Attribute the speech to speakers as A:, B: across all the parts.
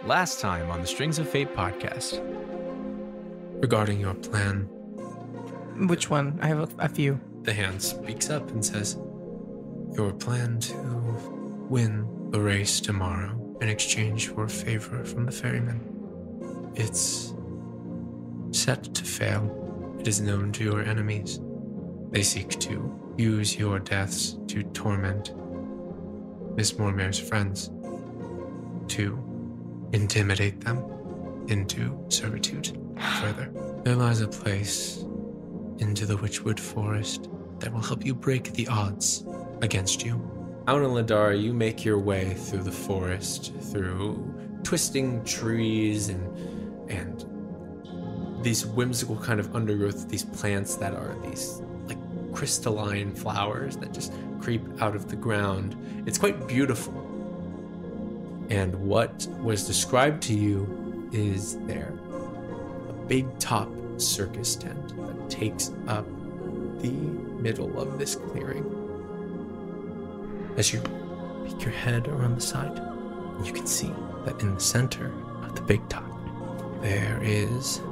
A: last time on the Strings of Fate podcast. Regarding your plan.
B: Which one? I have a few.
A: The hand speaks up and says, your plan to win the race tomorrow in exchange for a favor from the ferryman. It's set to fail. It is known to your enemies. They seek to use your deaths to torment Miss Mormare's friends, to intimidate them into servitude. Further, there lies a place into the Witchwood Forest that will help you break the odds against you. Out in Lidara, you make your way through the forest, through twisting trees and these whimsical kind of undergrowth, these plants that are these like crystalline flowers that just creep out of the ground. It's quite beautiful. And what was described to you is there. A big top circus tent that takes up the middle of this clearing. As you peek your head around the side, you can see that in the center of the big top, there is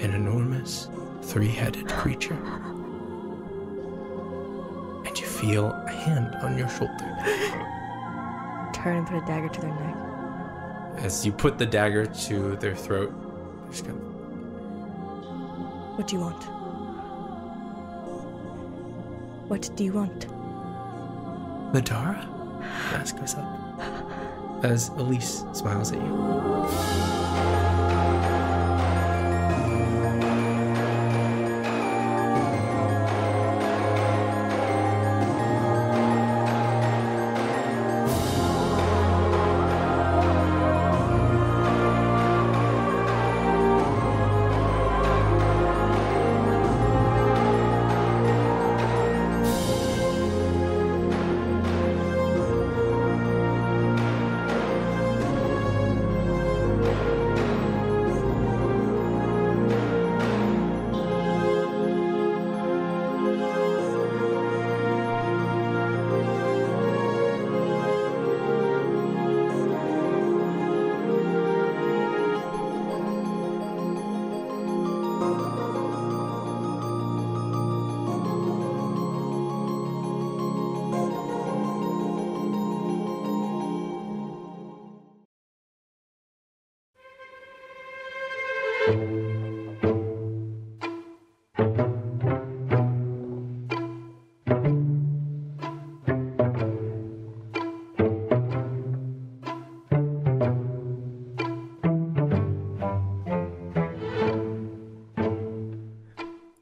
A: an enormous three-headed creature. And you feel a hand on your shoulder.
C: Turn and put a dagger to their neck.
A: As you put the dagger to their throat, they're just kind of...
C: What do you want? What do you want?
A: Lidara? The mask goes up. As Elise smiles at you.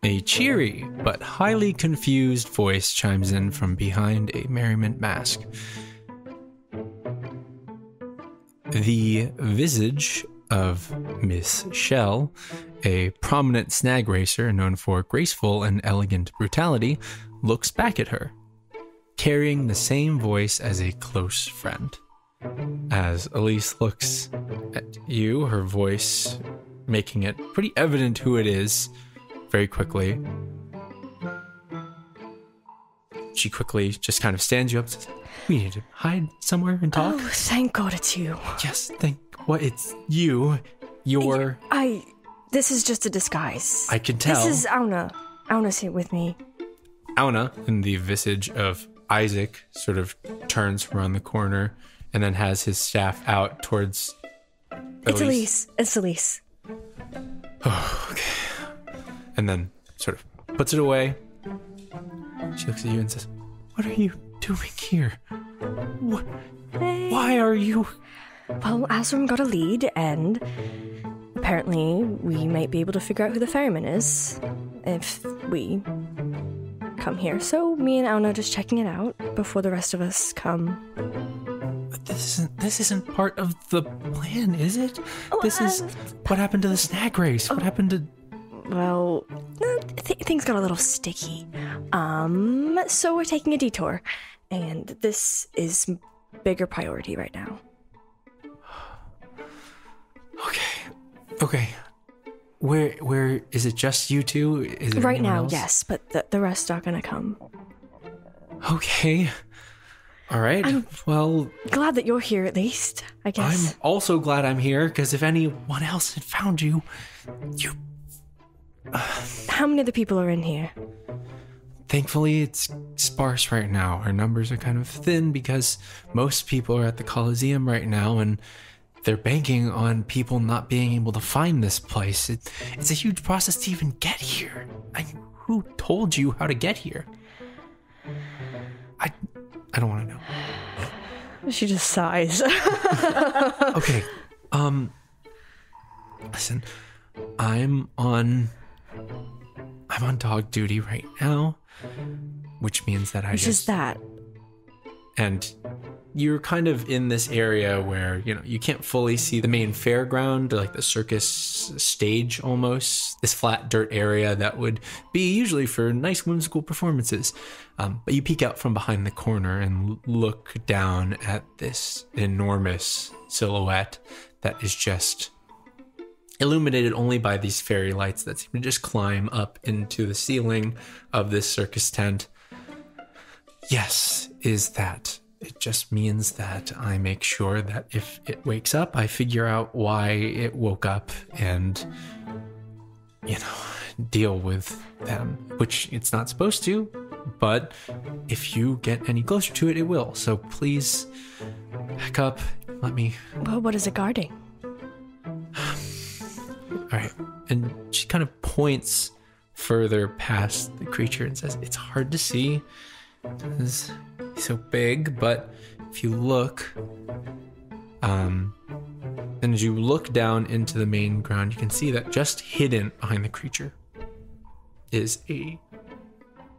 A: A cheery but highly confused voice chimes in from behind a merriment mask. The visage of Miss Shell, a prominent snag racer known for graceful and elegant brutality, looks back at her, carrying the same voice as a close friend. As Elise looks at you, her voice making it pretty evident who it is, very quickly. She quickly just kind of stands you up and says, we need to hide somewhere and talk.
C: Oh, thank God it's you.
A: Yes, it's you.
C: This is just a disguise.
A: I can tell.
C: This is Auna. Auna's here with me.
A: Auna, in the visage of Isaac, sort of turns around the corner and then has his staff out towards Elise.
C: It's Elise.
A: Oh, okay. And then sort of puts it away. She looks at you and says, what are you doing here? What?
C: Hey.
A: Why are you...
C: Well, Asram got a lead, and apparently we might be able to figure out who the ferryman is if we come here. So me and Auna are just checking it out before the rest of us come.
A: But this isn't part of the plan, is it? This is what happened to the snag race. What happened to...
C: Well, things got a little sticky. So we're taking a detour, and this is bigger priority right now.
A: Okay. Where is it? Just you two? Is there
C: right now,
A: else?
C: yes, but the rest are gonna come.
A: Okay. All right. Well,
C: Glad that you're here at least, I guess.
A: I'm also glad I'm here, because if anyone else had found you...
C: How many other people are in here?
A: Thankfully, it's sparse right now. Our numbers are kind of thin because most people are at the Coliseum right now, and they're banking on people not being able to find this place. It's a huge process to even get here. Who told you how to get here? I don't want to know.
C: She just sighs.
A: Okay. Listen, I'm on dog duty right now, which means that
C: Which is that?
A: And you're kind of in this area where, you can't fully see the main fairground, like the circus stage almost, this flat dirt area that would be usually for nice whimsical performances. But you peek out from behind the corner and look down at this enormous silhouette that is just illuminated only by these fairy lights that seem to just climb up into the ceiling of this circus tent. Yes, is that. It just means that I make sure that if it wakes up, I figure out why it woke up and, deal with them, which it's not supposed to, but if you get any closer to it, it will. So please back up, let me...
C: Well, what is it guarding?
A: All right. And she kind of points further past the creature and says, it's hard to see. It's so big, but if you look, and as you look down into the main ground, you can see that just hidden behind the creature is a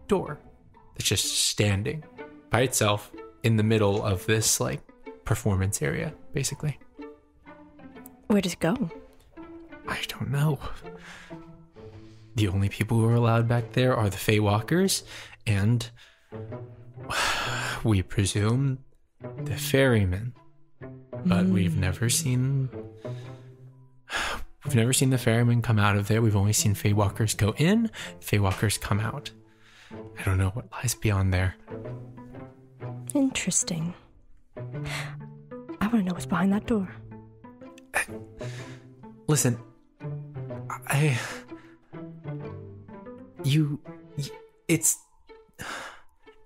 A: door that's just standing by itself in the middle of this, performance area, basically.
C: Where does it go?
A: I don't know. The only people who are allowed back there are the Feywalkers, and we presume the ferrymen. But we've never seen the ferrymen come out of there. We've only seen Feywalkers go in, Feywalkers come out. I don't know what lies beyond there.
C: Interesting. I want to know what's behind that door.
A: Listen, it's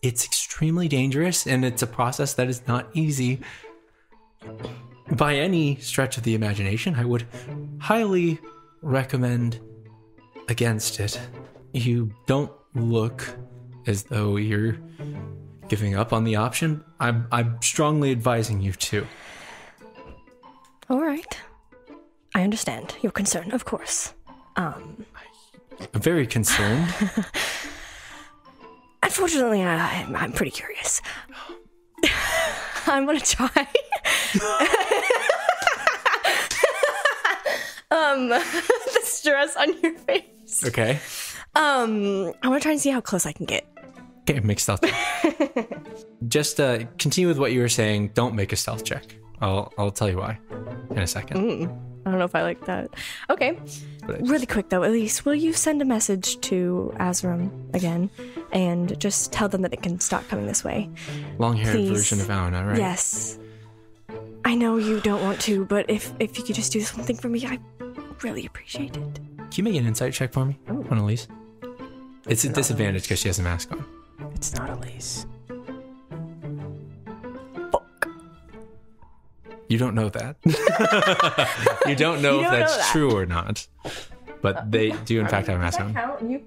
A: extremely dangerous, and it's a process that is not easy by any stretch of the imagination. I would highly recommend against it. You don't look as though you're giving up on the option. I'm strongly advising you to.
C: All right. I understand your concern, of course.
A: I'm very concerned.
C: Unfortunately, I'm pretty curious. I'm gonna try. The stress on your face.
A: Okay.
C: I want to try and see how close I can get.
A: Okay, make stealth check. Just continue with what you were saying. Don't make a stealth check. I'll tell you why in a second.
C: I don't know if I like that. Okay. Really quick though, Elise, will you send a message to Azram again and just tell them that they can stop coming this way?
A: Long-haired version of Aona, right?
C: Yes. I know you don't want to, but if you could just do something for me, I really appreciate it.
A: Can you make an insight check for me on Elise? It's a disadvantage because she has a mask on.
B: It's not Elise.
C: Fuck.
A: You don't know that. You don't know if that's true or not. But they do, in fact, have a mask on.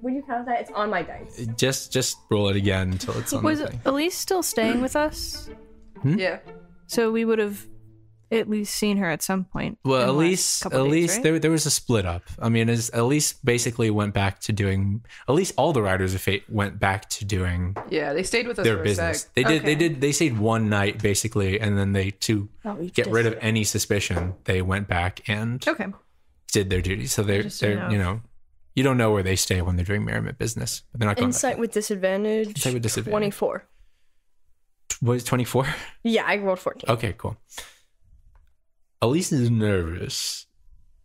C: Would you count that? It's on my dice.
A: Just roll it again until it's on the thing.
D: Was Elise still staying with us?
B: Yeah.
D: So we would have at least seen her at some point.
A: Well,
D: in the
A: Elise,
D: last couple days, right?
A: there was a split up. I mean, Elise basically went back to doing. At least all the Riders of Fate went back to doing.
B: Yeah, they stayed with us
A: their
B: for
A: business.
B: a sec.
A: They stayed one night basically, and then to get rid of any suspicion, they went back and did their duty. So they're you don't know where they stay when they're doing merriment business. But they're not going
C: Insight with disadvantage.
A: Insight with disadvantage.
C: 24.
A: What is 24?
C: Yeah, I rolled 14.
A: Okay, cool. Elise is nervous,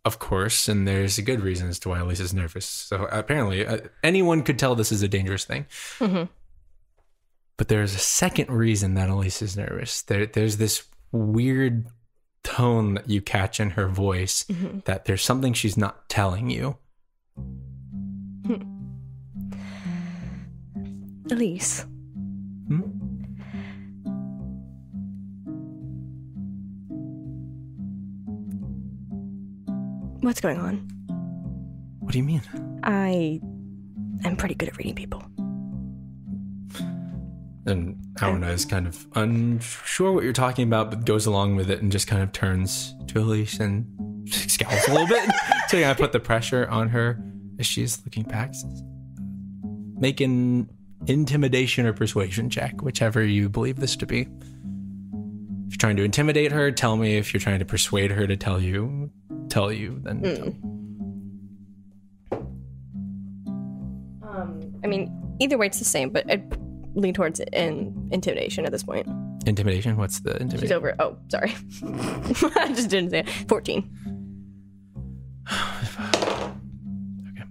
A: of course, and there's a good reason as to why Elise is nervous. So apparently, anyone could tell this is a dangerous thing. Mm-hmm. But there's a second reason that Elise is nervous. There's this weird tone that you catch in her voice that there's something she's not telling you.
C: Elise. What's going on?
A: What do you mean?
C: I am pretty good at reading people.
A: And Aona is kind of unsure what you're talking about, but goes along with it and just kind of turns to Elise and scowls a little bit. So I put the pressure on her as she's looking back. Make an intimidation or persuasion check, whichever you believe this to be. If you're trying to intimidate her, tell me. If you're trying to persuade her to tell you, then
C: I mean, either way it's the same, but I'd lean towards intimidation at this point.
A: Intimidation? What's the intimidation?
C: She's over. Oh, sorry. I just didn't say it. 14.
A: Okay.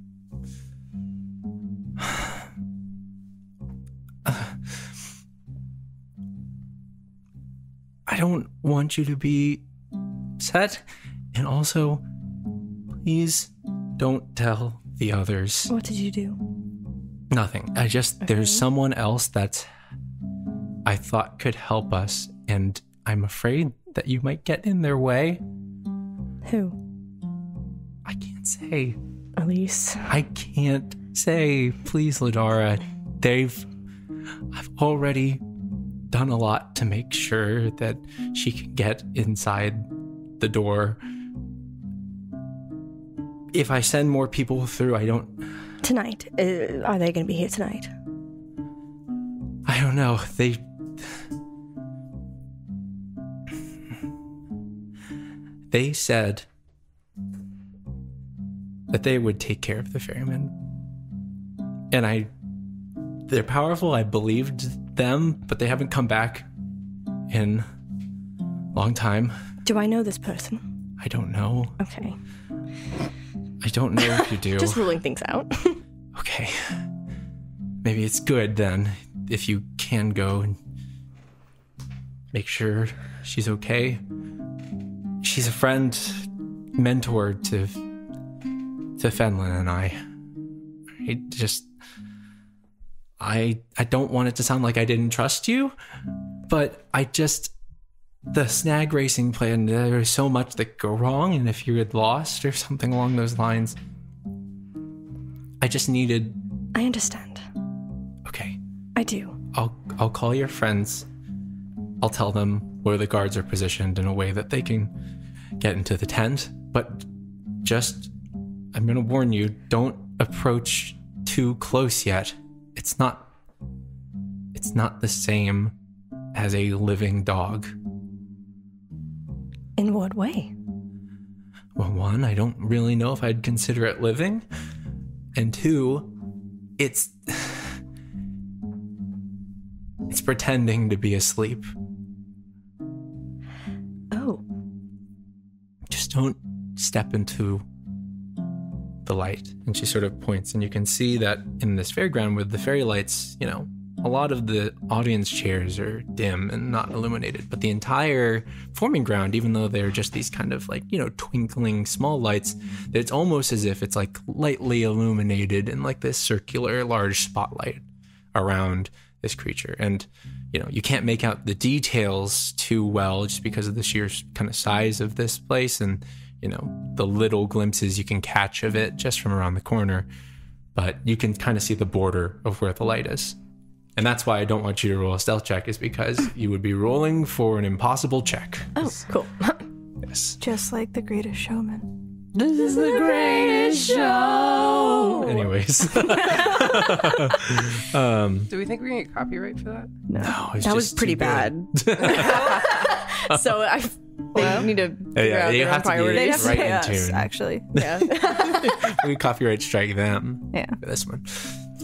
A: I don't want you to be upset, and also, please don't tell the others.
C: What did you do?
A: Nothing. There's someone else that I thought could help us, and I'm afraid that you might get in their way.
C: Who?
A: I can't say.
C: Elise.
A: I can't say. Please, Lidara. I've already done a lot to make sure that she can get inside the door. If I send more people through, I don't...
C: Tonight. Are they going to be here tonight?
A: I don't know. They said that they would take care of the ferryman. And they're powerful. I believed them, but they haven't come back in a long time.
C: Do I know this person?
A: I don't know.
C: Okay.
A: I don't know if you do.
C: Just ruling things out.
A: Okay. Maybe it's good then if you can go and make sure she's okay. She's a friend, mentor to Fenlin and I. I don't want it to sound like I didn't trust you, but the snag racing plan, there's so much that go wrong, and if you had lost or something along those lines, I just needed...
C: I understand.
A: Okay.
C: I do.
A: I'll call your friends. I'll tell them where the guards are positioned in a way that they can get into the tent, but I'm gonna warn you, don't approach too close yet. It's not the same as a living dog.
C: In what way?
A: Well, one, I don't really know if I'd consider it living. And two, it's pretending to be asleep.
C: Oh.
A: Just don't step into the light. And she sort of points, and you can see that in this fairground with the fairy lights, a lot of the audience chairs are dim and not illuminated, but the entire forming ground, even though they're just these kind of twinkling small lights, it's almost as if it's lightly illuminated in this circular large spotlight around this creature. And you can't make out the details too well just because of the sheer kind of size of this place and the little glimpses you can catch of it just from around the corner, but you can kind of see the border of where the light is. And that's why I don't want you to roll a stealth check, is because you would be rolling for an impossible check.
C: Oh, cool.
A: Yes.
D: Just like The Greatest Showman.
C: This is the greatest show.
A: Anyways.
B: Do we think we're going to get copyright for that?
A: No,
C: that was pretty bad. So they need to figure out their own priorities.
A: Right in
D: us,
A: tune.
D: actually.
C: Yeah.
A: We copyright strike them.
D: Yeah.
A: For this one.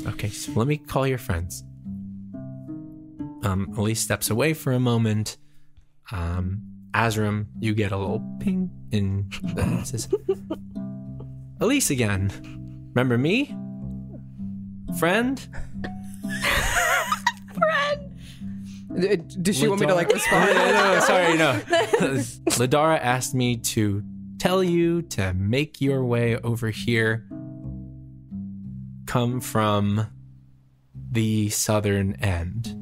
A: Okay, so let me call your friends. Elise steps away for a moment. Azram, you get a little ping in the says, Elise again. Remember me? Friend?
C: Friend.
B: Does she want me to like respond?
A: No, sorry, no. Lidara asked me to tell you to make your way over here. Come from the southern end.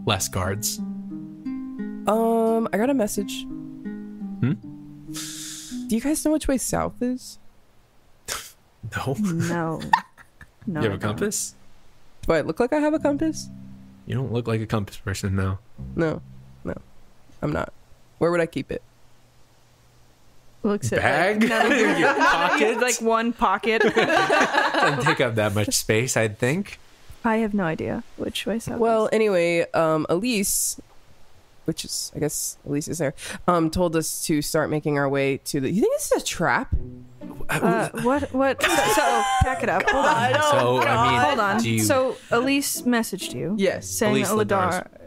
A: Less guards.
B: I got a message. Do you guys know which way south is?
A: No.
D: No.
A: You have a compass?
B: Do I look like I have a compass?
A: You don't look like a compass person, no.
B: No, I'm not. Where would I keep it?
D: Looks at
A: Bag? Your pocket?
D: like one pocket.
A: Doesn't take up that much space, I'd think.
D: I have no idea which way south.
B: Well, anyway, Elise, which is, I guess Elise is there, told us to start making our way to the... You think this is a trap?
D: What? So pack it up. Hold on. Hold on. So Elise messaged you.
B: Yes.
D: Saying
A: Elise,
D: that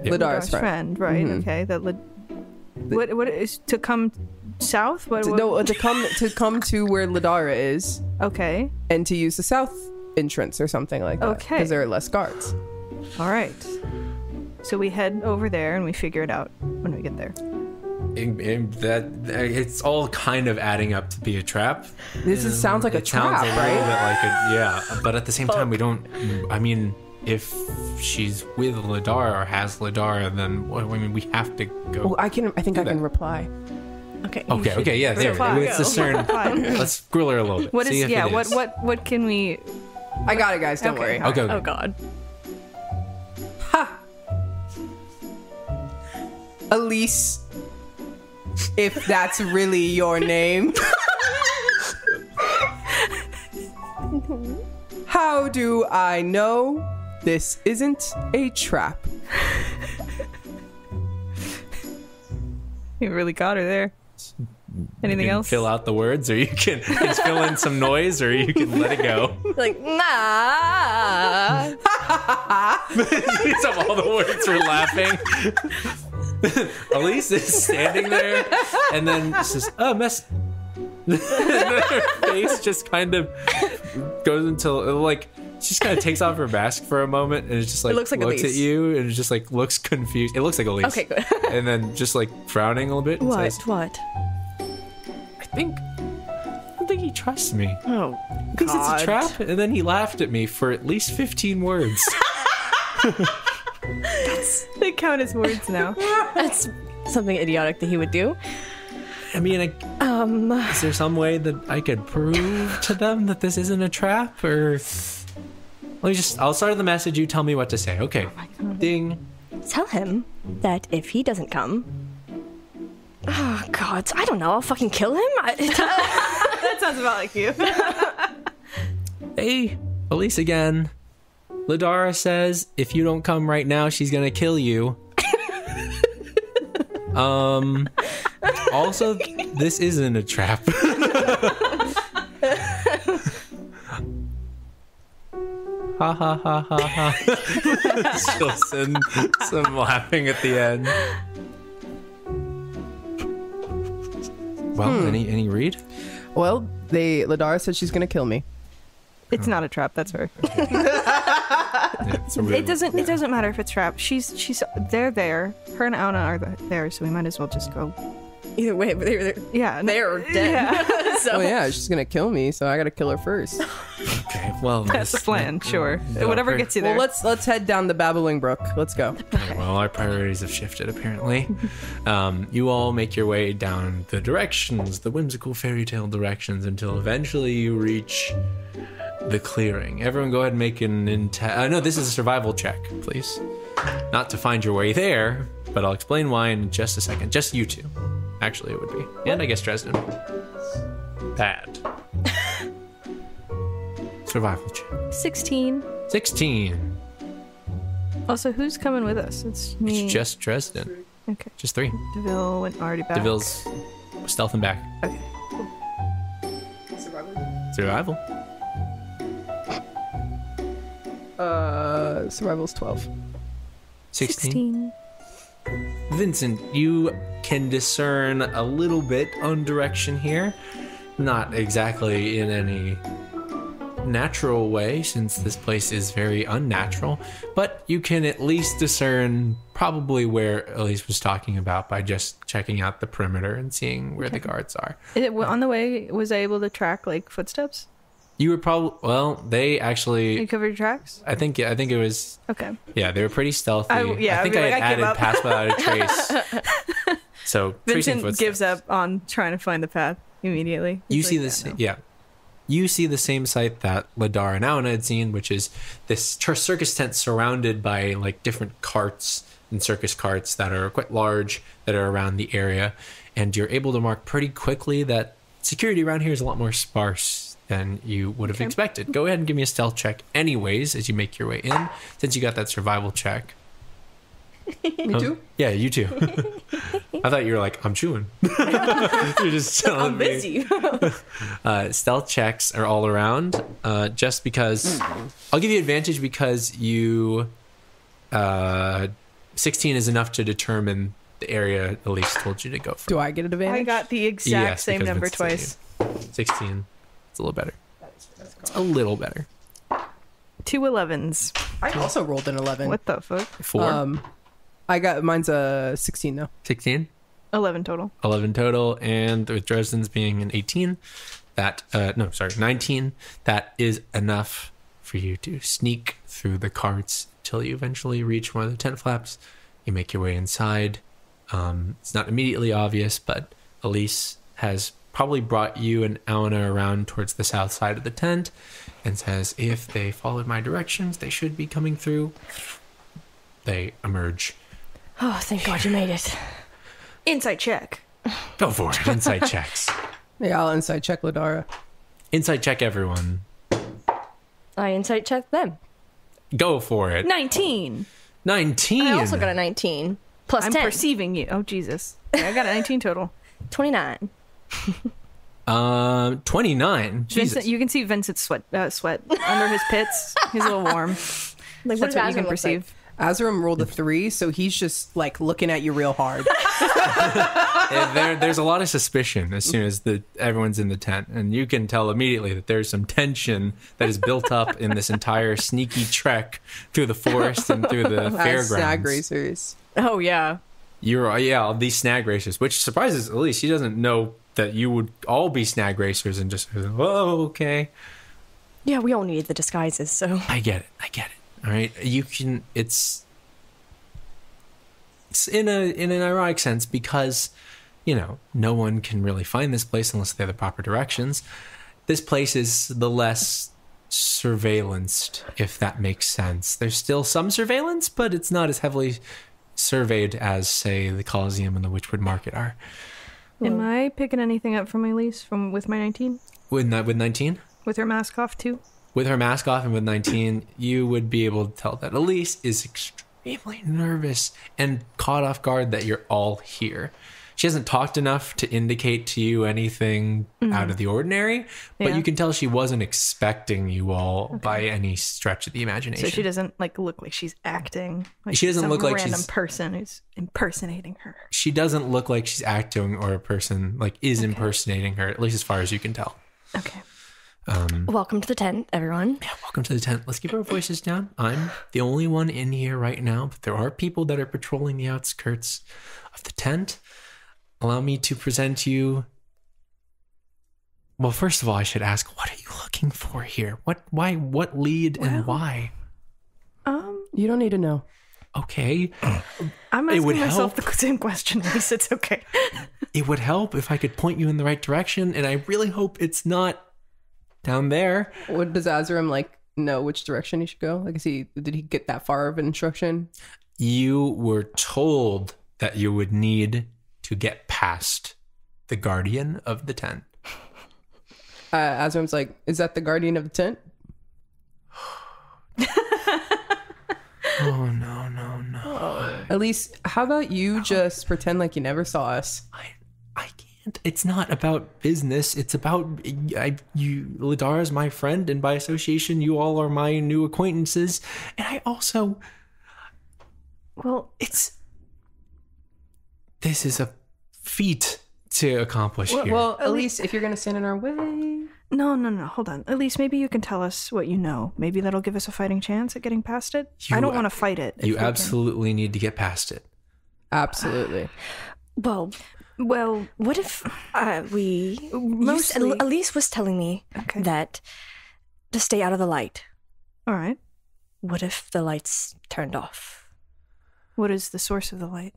B: Lidara's friend.
D: Right? Mm-hmm. Okay. That what is to come south?
B: To come to where Lidara is.
D: Okay.
B: And to use the south entrance or something like that.
D: Okay.
B: Because there are less guards.
D: All right. So we head over there and we figure it out when we get there.
A: It's all kind of adding up to be a trap.
B: Sounds like a trap,
A: sounds a
B: right?
A: little bit like yeah, but at the same time, we don't. I mean, if she's with Lidara or has Lidara, then we have to go.
B: Oh, I think I can reply.
C: Okay.
A: Yeah. There. Let's discern. Let's grill her a little bit.
D: What is? Yeah. What can we?
B: I got it, guys. Don't worry.
A: Okay.
C: Oh God.
B: Ha. Elise. If that's really your name. How do I know this isn't a trap?
D: You really got her there. Anything
A: you can
D: else?
A: Fill out the words, or you can just fill in some noise, or you can let it go.
C: Like, nah.
A: Use up all the words for laughing. Elise is standing there, and then says, "Oh, mess." And then her face just kind of goes into like she just kind of takes off her mask for a moment, and it's just like
C: looks
A: at you, and it just like looks confused. It looks like Elise.
C: Okay, good.
A: And then just like frowning a little bit. And says,
C: What?
A: I don't think he trusts me.
C: Oh,
A: He thinks it's a trap, and then he laughed at me for at least 15 words.
D: They count as words now.
C: That's something idiotic that he would do.
A: I mean, is there some way that I could prove to them that this isn't a trap, or I'll start the message. You tell me what to say. Okay.
C: Oh my God.
A: Ding.
C: Tell him that if he doesn't come, oh God, I don't know. I'll fucking kill him.
D: That sounds about like you.
A: Hey, Elise again. Lidara says if you don't come right now, she's gonna kill you. Also, this isn't a trap. Ha ha ha ha ha. She'll send some laughing at the end. Well, any read?
B: Well, Lidara said she's gonna kill me.
D: It's not a trap. That's her.
A: Yeah,
D: it doesn't matter if it's trap. They're there. Her and Auna are there, so we might as well just go.
C: Either way, but they're dead.
D: Yeah.
B: So. Oh yeah, she's gonna kill me, so I gotta kill her first.
A: Okay, well,
D: that's the plan. Sure, whatever gets you there.
B: Well, let's head down the babbling brook. Let's go.
A: Okay, well, our priorities have shifted apparently. You all make your way down the directions, the whimsical fairy tale directions, until eventually you reach the clearing. Everyone, go ahead and make an no, this is a survival check, please. Not to find your way there, but I'll explain why in just a second. Just you two. Actually, it would be. And I guess Dresden. Bad. Survival check.
D: 16.
A: 16.
D: Also, who's coming with us? It's me.
A: It's just Dresden.
D: Okay.
A: Just 3.
D: Deville went already back.
A: Deville's stealthing back.
D: Okay.
A: Survival.
B: Survival's 12.
A: 16. Vincent, you can discern a little bit on direction here. Not exactly in any natural way, since this place is very unnatural, but you can at least discern probably where Elise was talking about by just checking out the perimeter and seeing where the guards are.
D: On the way, was I able to track like footsteps?
A: You were probably, they actually...
D: You covered tracks?
A: I think it was...
D: Okay.
A: Yeah, they were pretty stealthy. I think I had added pass without a trace. So
D: Vincent gives up on trying to find the path immediately.
A: You see this, You see the same sight that Lidara and Auna had seen, which is this circus tent surrounded by like different carts and circus carts that are quite large that are around the area. And you're able to mark pretty quickly that security around here is a lot more sparse than you would have expected. Go ahead and give me a stealth check anyways as you make your way in, since you got that survival check.
B: Me too?
A: Yeah, you too. I thought you were like, I'm chewing. You're just telling me.
B: I'm busy.
A: Stealth checks are all around, just because... I'll give you advantage because you... 16 is enough to determine the area Elise told you to go for.
B: Do I get an advantage?
D: I got the exact same number twice.
A: 16. It's a little better. It's a little better.
D: 2 11s.
B: I also rolled an 11.
D: What the fuck?
A: 4.
B: I got mine's a 16 though.
A: 16?
D: 11 total.
A: 11 total, and with Dresden's being an 18, 19, that is enough for you to sneak through the carts until you eventually reach one of the tent flaps. You make your way inside. It's not immediately obvious, but Elise has probably brought you and Auna around towards the south side of the tent and says, if they followed my directions, they should be coming through. They emerge.
C: Oh, thank God you made it.
D: Insight check.
A: Go for it. Insight checks.
B: Yeah, I'll insight check Lidara.
A: Insight check everyone.
C: I insight check them.
A: Go for it.
D: 19.
A: 19.
C: I also got a 19. Plus
D: I'm
C: 10.
D: perceiving you. Oh, Jesus. Yeah, I got a 19 total.
C: 29.
A: 29. Jesus.
D: Vincent, you can see Vincent's sweat under his pits. He's a little warm.
C: Like,
D: That's what you can perceive.
B: Azram rolled a 3, so he's just like looking at you real hard.
A: There's a lot of suspicion as soon as everyone's in the tent, and you can tell immediately that there's some tension that is built up in this entire sneaky trek through the forest and through the fairgrounds.
B: Snag racers.
D: Oh yeah,
A: these snag racers, which surprises Elise. She doesn't know that you would all be snag racers, and just okay.
C: Yeah, we all need the disguises, so
A: I get it. All right, you can. It's in an ironic sense because, no one can really find this place unless they have the proper directions. This place is the less surveillanced, if that makes sense. There's still some surveillance, but it's not as heavily surveyed as, say, the Colosseum and the Witchwood Market are.
D: Am I picking anything up from Elise with my 19?
A: With 19?
D: With her mask off too?
A: With her mask off and with 19, you would be able to tell that Elise is extremely nervous and caught off guard that you're all here. She hasn't talked enough to indicate to you anything out of the ordinary, but you can tell she wasn't expecting you all by any stretch of the imagination.
D: So she doesn't look like she's acting. Like
A: she doesn't look like she's
D: random person who's impersonating her.
A: She doesn't look like she's acting or a person is impersonating her, at least as far as you can tell.
D: Okay.
C: Welcome to the tent, everyone.
A: Yeah, welcome to the tent. Let's keep our voices down. I'm the only one in here right now, but there are people that are patrolling the outskirts of the tent. Allow me to present you... Well, first of all, I should ask, what are you looking for here? What lead and why?
B: You don't need to know.
A: Okay.
D: I'm asking myself the same question. At least it's okay.
A: It would help if I could point you in the right direction, and I really hope it's not down there.
B: What does Azram know which direction he should go? Did he get that far of an instruction?
A: You were told that you would need to get past the guardian of the tent.
B: Azram's like, is that the guardian of the tent?
A: Oh, no.
B: At least, how about you just pretend like you never saw us?
A: I can't. It's not about business. It's about Lidara is my friend, and by association, you all are my new acquaintances. And I also... Well, this is a feat to accomplish here.
B: Well, at least if you're going to stand in our way...
D: No. Hold on. At least maybe you can tell us what you know. Maybe that'll give us a fighting chance at getting past it. I don't want to fight it.
A: You absolutely need to get past it.
B: Absolutely.
C: Well, what if Elise was telling me that to stay out of the light.
D: All right.
C: What if the light's turned off?
D: What is the source of the light?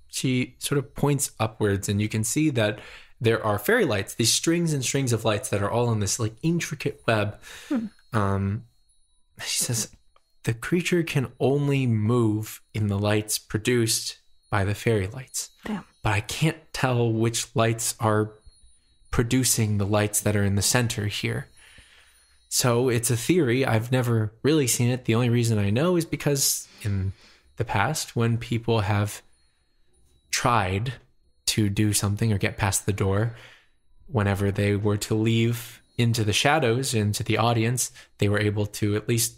A: She sort of points upwards, and you can see that there are fairy lights, these strings and strings of lights that are all in this like intricate web. She says the creature can only move in the lights produced by the fairy lights.
D: Damn.
A: But I can't tell which lights are producing the lights that are in the center here. So it's a theory. I've never really seen it. The only reason I know is because in the past, when people have tried to do something or get past the door, whenever they were to leave into the shadows, into the audience, they were able to at least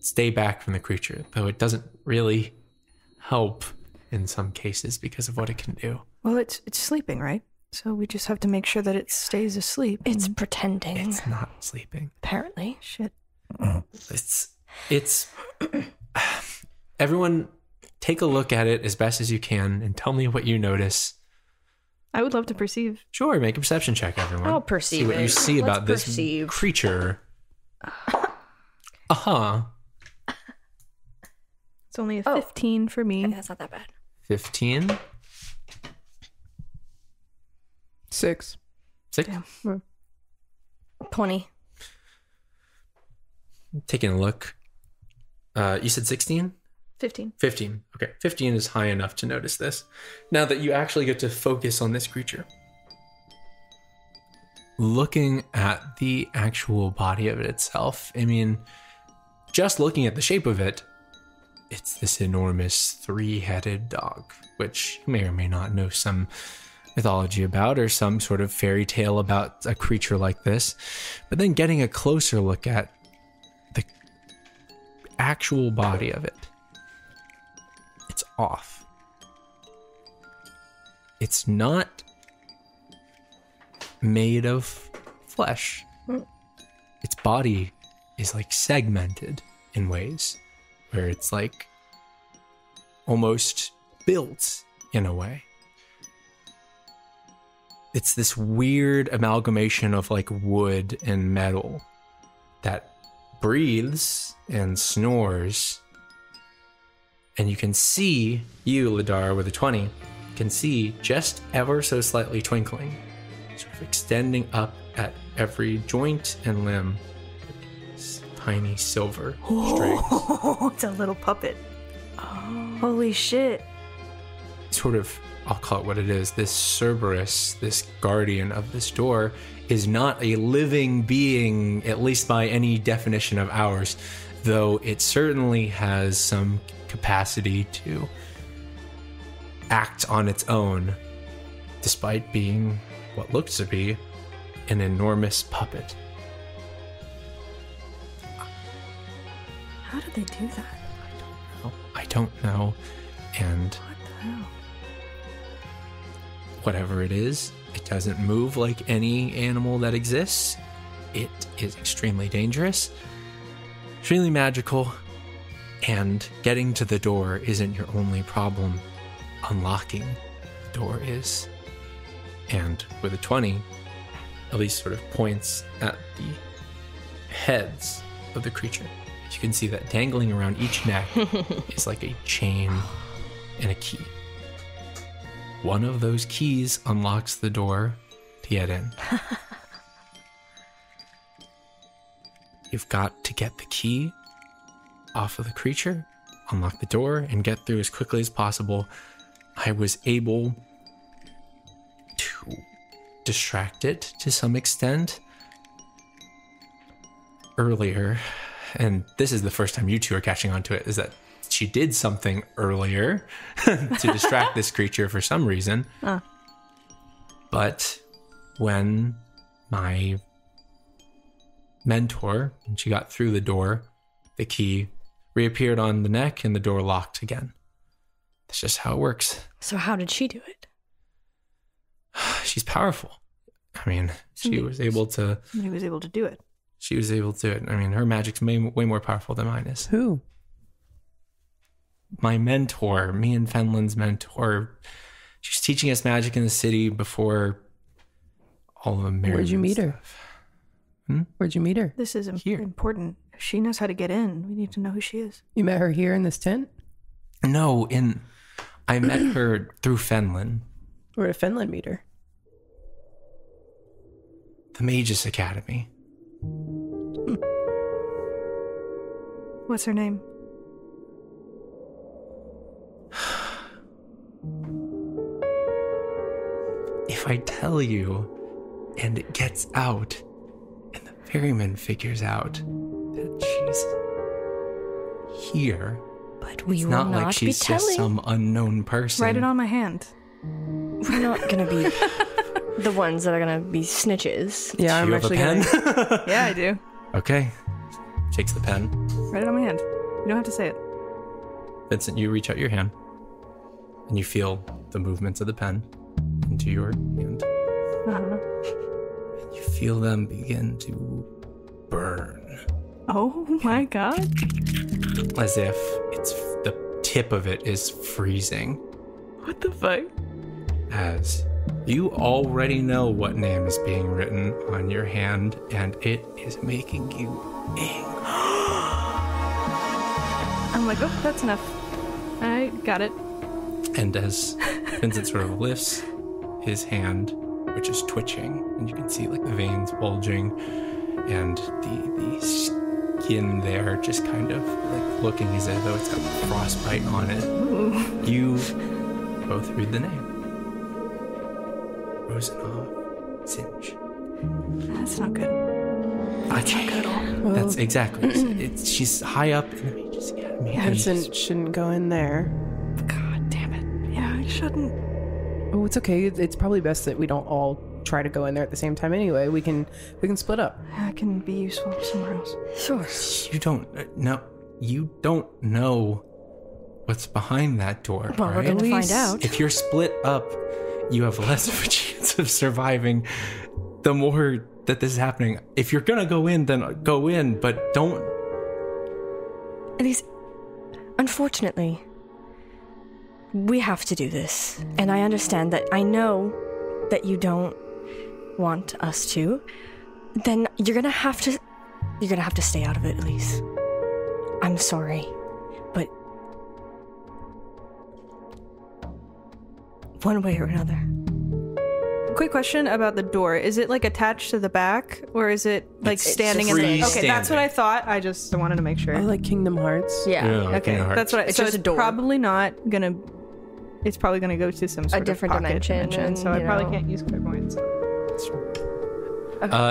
A: stay back from the creature, though it doesn't really help in some cases because of what it can do.
D: Well, it's sleeping, right? So we just have to make sure that it stays asleep.
C: It's pretending.
A: It's not sleeping.
C: Apparently.
D: Shit.
A: It's everyone take a look at it as best as you can and tell me what you notice.
D: I would love to perceive.
A: Sure, make a perception check, everyone.
C: I'll perceive
A: see what you see about this creature.
D: It's only a 15 for me.
C: Okay, that's not that bad.
A: 15.
B: 6.
A: 6?
D: Damn.
C: 20.
A: Taking a look. You said 16?
D: 15.
A: 15. Okay, 15 is high enough to notice this. Now that you actually get to focus on this creature. Looking at the actual body of it itself, I mean, just looking at the shape of it, it's this enormous 3-headed dog, which you may or may not know some mythology about or some sort of fairy tale about a creature like this. But then getting a closer look at the actual body of it, it's off. It's not made of flesh. Its body is like segmented in ways where it's like almost built in a way. It's this weird amalgamation of like wood and metal that breathes and snores. And you can see, you, Lidara, with a 20, can see just ever so slightly twinkling, sort of extending up at every joint and limb. This tiny silver strings.
D: Oh, it's a little puppet. Oh. Holy shit.
A: Sort of, I'll call it what it is. This Cerberus, this guardian of this door, is not a living being, at least by any definition of ours, though it certainly has some capacity to act on its own, despite being what looks to be an enormous puppet.
D: How did they do that?
A: I don't know. And
D: What the hell?
A: whatever it is, it doesn't move like any animal that exists. It is extremely dangerous, extremely magical, and getting to the door isn't your only problem. Unlocking the door is. And with a 20, Elise sort of points at the heads of the creature. You can see that dangling around each neck is like a chain and a key. One of those keys unlocks the door to get in. You've got to get the key off of the creature, unlock the door, and get through as quickly as possible. I was able to distract it to some extent earlier, and this is the first time you two are catching on to it, is that she did something earlier to distract this creature for some reason. But when my mentor, when she got through the door, the key reappeared on the neck and the door locked again. That's just how it works.
C: So how did she do it?
A: She's powerful. I mean, she was able to...
D: He was able to do it.
A: She was able to do it. I mean, her magic's way more powerful than mine is.
B: Who?
A: My mentor, me and Fenland's mentor. She's teaching us magic in the city before all of the marriage.
B: Where'd you meet her? Where'd you meet her?
D: This is important. If she knows how to get in, we need to know who she is.
B: You met her here in this tent?
A: No, I met her through Fenland.
B: Where did Fenland meet her?
A: The Magus Academy.
D: What's her name?
A: If I tell you and it gets out and the ferryman figures out that she's here,
C: but we
A: it's
C: will
A: not
C: not
A: like she's
C: be telling.
A: just some unknown person.
D: Write it on my hand.
C: We're not going to be the ones that are going to be snitches.
B: Yeah,
A: Do you
B: I'm
A: have
B: actually
A: a pen?
B: gonna...
D: Yeah, I do.
A: Okay. Takes the pen.
D: Write it on my hand. You don't have to say it.
A: Vincent, you reach out your hand and you feel the movements of the pen into your hand.
D: Uh-huh.
A: And you feel them begin to burn.
D: Oh my god.
A: As if the tip of it is freezing.
D: What the fuck?
A: As you already know what name is being written on your hand, and it is making you angry.
D: I'm like, oh, that's enough. I got it.
A: And as Vincent sort of lifts his hand, which is twitching, and you can see like the veins bulging, and the skin there just kind of like looking as though it's got frostbite on it.
D: Ooh.
A: You both read the name. Rosanov Singe.
D: That's not good.
A: That's not good at all.
B: Well,
A: That's exactly. She's high up in the Magus Academy.
B: Vincent shouldn't go in there.
D: God damn it. Yeah, I shouldn't.
B: Oh, it's okay. It's probably best that we don't all try to go in there at the same time anyway. We can split up.
D: I can be useful somewhere else.
C: Sure.
A: You don't know. You don't know what's behind that door.
C: Well,
A: right?
C: we're going to find out.
A: If you're split up, you have less of a chance of surviving. The more that this is happening, if you're gonna go in, then go in, but don't.
C: At least, unfortunately, we have to do this. And I understand that. I know that you don't want us to. Then you're gonna have to stay out of it, at least. I'm sorry, but one way or another.
D: Quick question about the door. Is it like attached to the back, or is it like standing in the... Okay, that's what I thought. I wanted to make sure.
B: Oh, like Kingdom Hearts?
C: Yeah.
D: Okay, that's what
C: It's
D: so
C: just
D: it's
C: a door.
D: Probably not gonna... It's probably gonna go to some sort
C: A different
D: of pocket
C: dimension,
D: so I
C: you
D: probably
C: know.
D: can't use clairvoyance.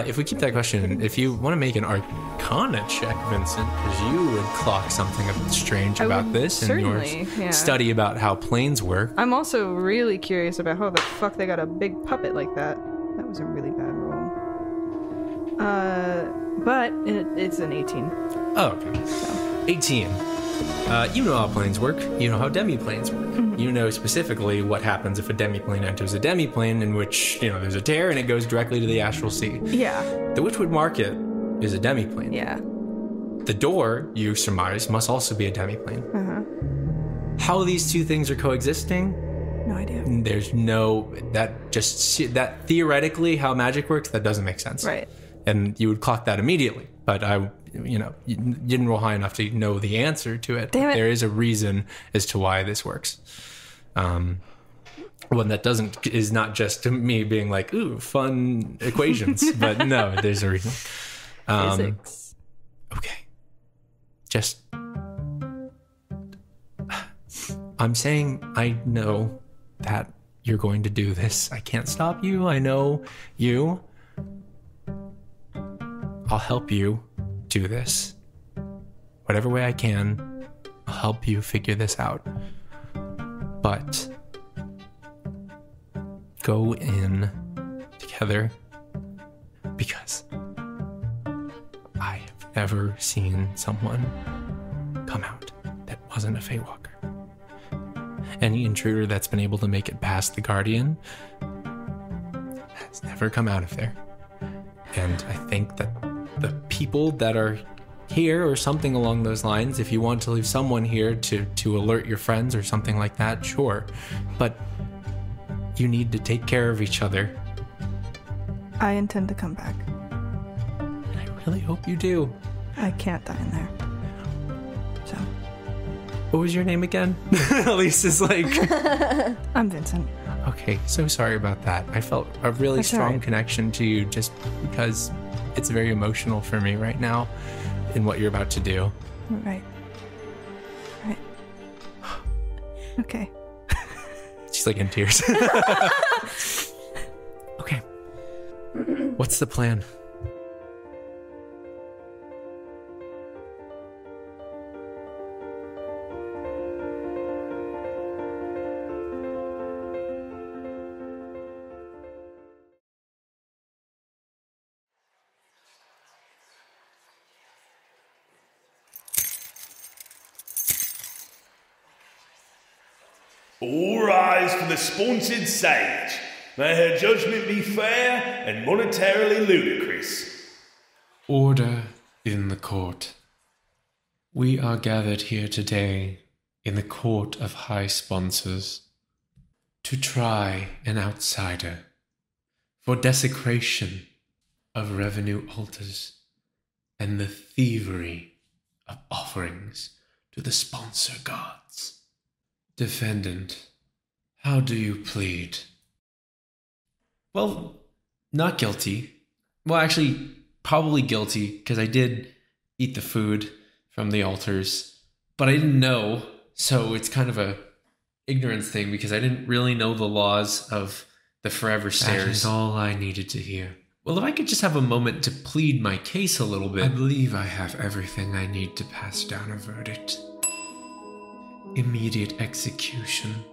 A: If we keep that question, if you want to make an Arcana check, Vincent, because you would clock something a bit strange about this in your study about how planes work.
D: I'm also really curious about how the fuck they got a big puppet like that. That was a really bad roll. But it's an 18.
A: Oh, okay. So. 18. You know how planes work. You know how demiplanes work. Mm-hmm. You know specifically what happens if a demiplane enters a demiplane in which, there's a tear and it goes directly to the astral sea.
D: Yeah.
A: The Witchwood Market is a demiplane.
D: Yeah.
A: The door, you surmise, must also be a demiplane.
D: Uh-huh.
A: How these two things are coexisting?
D: No idea.
A: There's no... That theoretically, how magic works, that doesn't make sense.
D: Right.
A: And you would clock that immediately. But you didn't roll high enough to know the answer to it.
D: Damn it.
A: There is a reason as to why this works. One that is not just me being like, ooh, fun equations. But no, there's a reason.
D: Physics.
A: Okay. Just... I'm saying I know that you're going to do this. I can't stop you. I know you. I'll help you do this. Whatever way I can, I'll help you figure this out. But go in together because I have never seen someone come out that wasn't a Feywalker. Any intruder that's been able to make it past the Guardian has never come out of there. And I think that the people that are here or something along those lines, if you want to leave someone here to alert your friends or something like that, sure. But you need to take care of each other.
D: I intend to come back.
A: I really hope you do.
D: I can't die in there. So.
A: What was your name again? Elise is like...
D: I'm Vincent.
A: Okay, so sorry about that. I felt a really strong connection to you just because it's very emotional for me right now in what you're about to do.
D: Right. Okay.
A: She's like in tears. Okay. What's the plan?
E: All rise for the sponsored sage. May her judgment be fair and monetarily ludicrous.
A: Order in the court. We are gathered here today in the court of high sponsors to try an outsider for desecration of revenue altars and the thievery of offerings to the sponsor gods. Defendant, how do you plead? Well, not guilty. Well, actually, probably guilty, because I did eat the food from the altars, but I didn't know, so it's kind of a ignorance thing, because I didn't really know the laws of the Forever Stairs. That is all I needed to hear. Well, if I could just have a moment to plead my case a little bit. I believe I have everything I need to pass down a verdict. Immediate execution,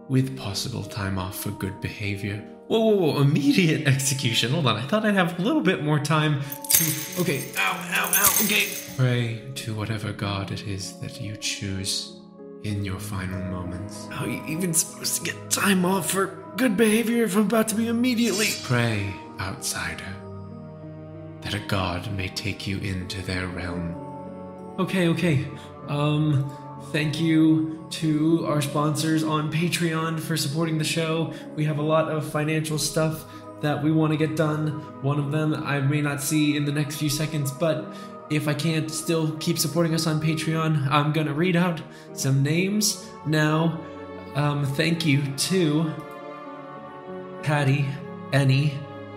A: with possible time off for good behavior. Whoa, immediate execution. Hold on, I thought I'd have a little bit more time to... Okay, ow, okay. Pray to whatever god it is that you choose in your final moments. How are you even supposed to get time off for good behavior if I'm about to be immediately... Pray, outsider, that a god may take you into their realm. Okay. Thank you to our sponsors on Patreon for supporting the show. We have a lot of financial stuff that we want to get done. One of them I may not see in the next few seconds, but if I can't still keep supporting us on Patreon, I'm gonna read out some names now. Thank you to Patty, Annie,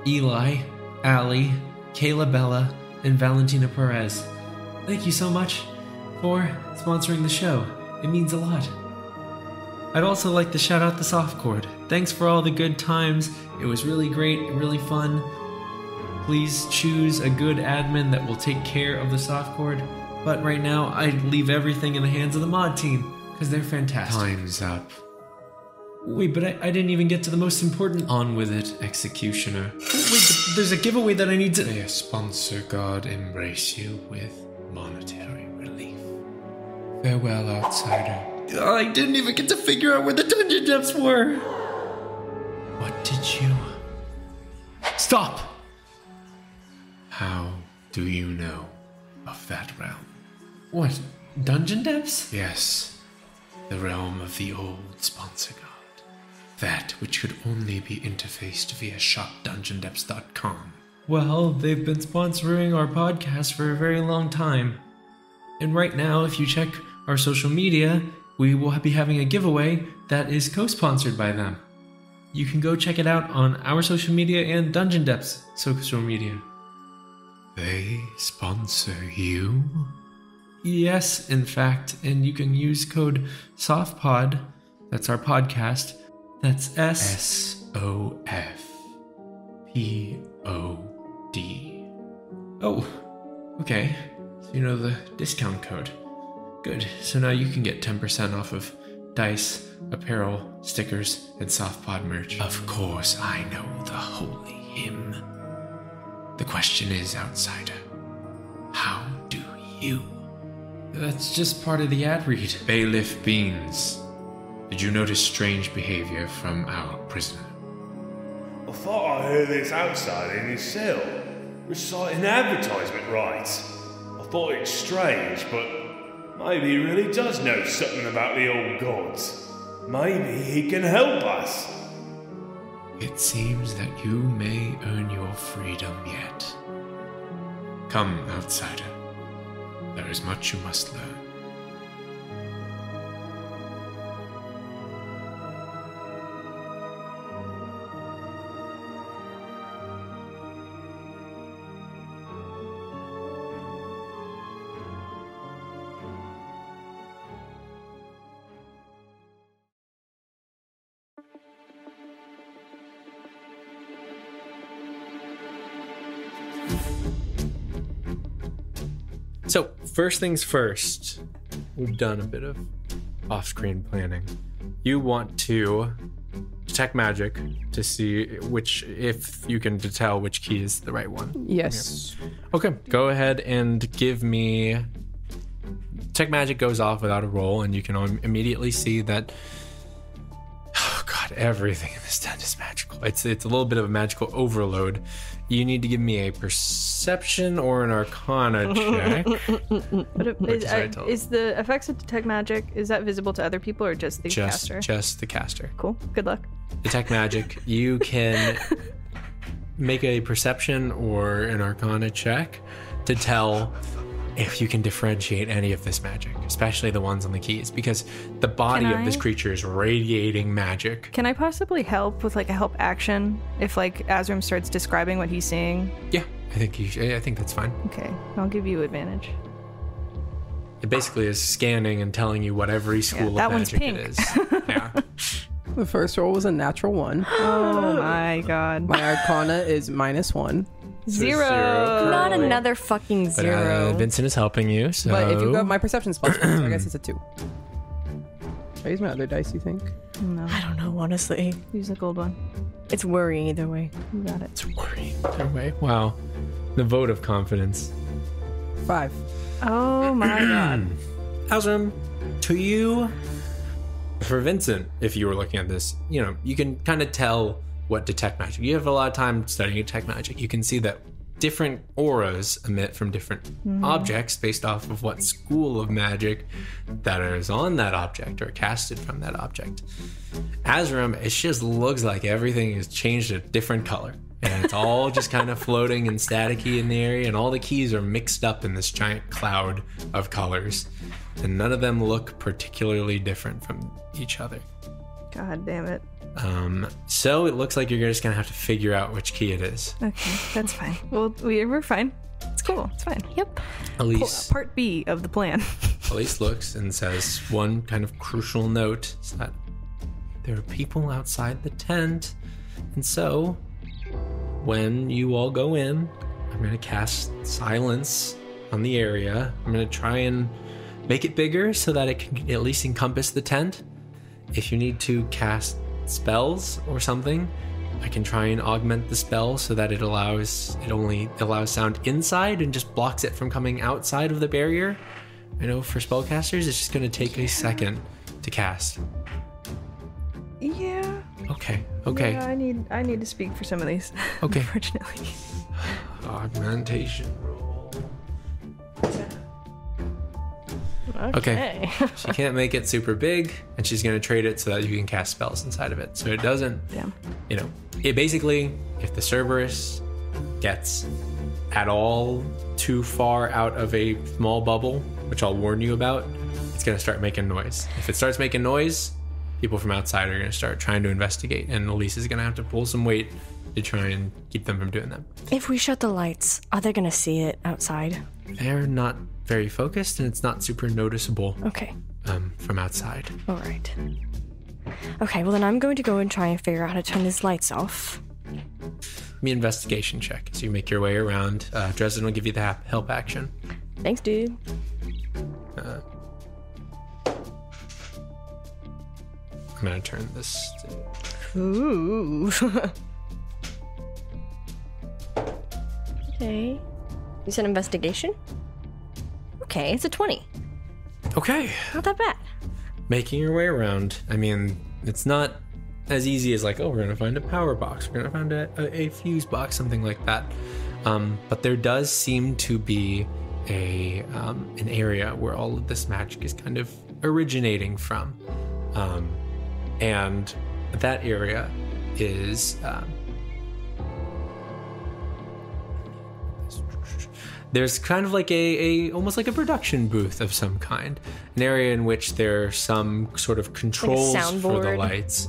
A: Eli, Allie, Kayla Bella, and Valentina Perez. Thank you so much for sponsoring the show. It means a lot. I'd also like to shout out the Softcord. Thanks for all the good times. It was really great and really fun. Please choose a good admin that will take care of the Softcord. But right now, I'd leave everything in the hands of the mod team, because they're fantastic. Time's up. Wait, but I didn't even get to the most important... On with it, Executioner. Wait, there's a giveaway that I need to... May a sponsor god embrace you with monetary relief. Farewell, outsider. I didn't even get to figure out where the dungeon depths were. What did you... Stop! How do you know of that realm? What, dungeon depths? Yes, the realm of the old sponsor god. That which could only be interfaced via shopdungeondepths.com. Well, they've been sponsoring our podcast for a very long time. And right now, if you check our social media, we will be having a giveaway that is co-sponsored by them. You can go check it out on our social media and Dungeon Depths social media. They sponsor you? Yes, in fact, and you can use code SOFTPOD, that's our podcast, that's SOFPOD. Oh, okay, so you know the discount code. Good, so now you can get 10% off of dice, apparel, stickers, and SoftPod merch. Of course, I know the holy hymn. The question is, outsider, how do you? That's just part of the ad read. Bailiff Beans, did you notice strange behavior from our prisoner?
E: thought I heard this outsider in his cell, reciting advertisement rights. I thought it strange, but maybe he really does know something about the old gods. Maybe he can help us.
A: It seems that you may earn your freedom yet. Come, outsider. There is much you must learn. So, first things first, we've done a bit of off-screen planning. You want to detect magic to see if you can tell which key is the right one.
B: Yes.
A: Yeah. Okay, go ahead and give me... Detect magic goes off without a roll, and you can immediately see that... Oh god, everything in this tent is magical. It's a little bit of a magical overload. You need to give me a perception or an arcana check.
D: But is the effects of detect magic, is that visible to other people or just the caster?
A: Just the caster.
D: Cool. Good luck.
A: Detect magic. You can make a perception or an arcana check to tell if you can differentiate any of this magic, especially the ones on the keys, because the body of this creature is radiating magic.
D: Can I possibly help with like a help action if like Azrim starts describing what he's seeing?
A: Yeah, I think that's fine.
D: Okay, I'll give you advantage.
A: It basically is scanning and telling you what every school of magic it is. Yeah.
B: The first roll was a natural 1.
D: Oh my god.
B: My arcana is -1.
D: Zero.
C: Not another fucking 0.
A: But, Vincent is helping you, so...
B: But if you go, my perception's +1, so I guess it's a 2. Should I use my other dice, you think?
D: No.
C: I don't know, honestly.
D: Use the gold one.
C: It's worrying either way.
D: You got it.
A: It's worrying either way. Wow. The vote of confidence.
B: 5.
D: Oh my god.
A: Azrim, to you... For Vincent, if you were looking at this, you can kind of tell what detect magic. You have a lot of time studying detect magic. You can see that different auras emit from different objects based off of what school of magic that is on that object or casted from that object. Azrim, it just looks like everything has changed a different color. And it's all just kind of floating and staticky in the area, and all the keys are mixed up in this giant cloud of colors. And none of them look particularly different from each other.
D: God damn it.
A: So it looks like you're just gonna have to figure out which key it is.
D: Okay, that's fine. Well, we're fine. It's cool. It's fine.
C: Yep.
A: Elise.
D: Part B of the plan.
A: Elise looks and says one kind of crucial note is that there are people outside the tent, and so when you all go in, I'm gonna cast silence on the area. I'm gonna try and make it bigger so that it can at least encompass the tent. If you need to cast spells or something, I can try and augment the spell so that it only allows sound inside and just blocks it from coming outside of the barrier. I know for spellcasters, it's just going to take a second to cast.
D: Yeah.
A: Okay.
D: Yeah, I need to speak for some of these.
A: Okay.
D: Unfortunately.
A: Augmentation roll. Okay. She can't make it super big, and she's going to trade it so that you can cast spells inside of it. So it doesn't, it basically, if the Cerberus gets at all too far out of a small bubble, which I'll warn you about, it's going to start making noise. If it starts making noise, people from outside are going to start trying to investigate, and Elise is going to have to pull some weight to try and keep them from doing that.
C: If we shut the lights, are they going to see it outside?
A: They're not very focused, and it's not super noticeable.
C: Okay.
A: From outside.
C: All right. Okay, well then I'm going to go and try and figure out how to turn these lights off.
A: Give me an investigation check as you make your way around. Dresden will give you the help action.
C: Thanks, dude.
A: I'm gonna turn this.
C: Ooh. Okay. You said investigation? Okay, it's a 20.
A: Okay.
C: Not that bad.
A: Making your way around. I mean, it's not as easy as like, oh, we're gonna find a power box, we're gonna find a fuse box, something like that. But there does seem to be an area where all of this magic is kind of originating from, and that area is there's kind of like a almost like a production booth of some kind, an area in which there are some sort of controls
C: like
A: for the lights.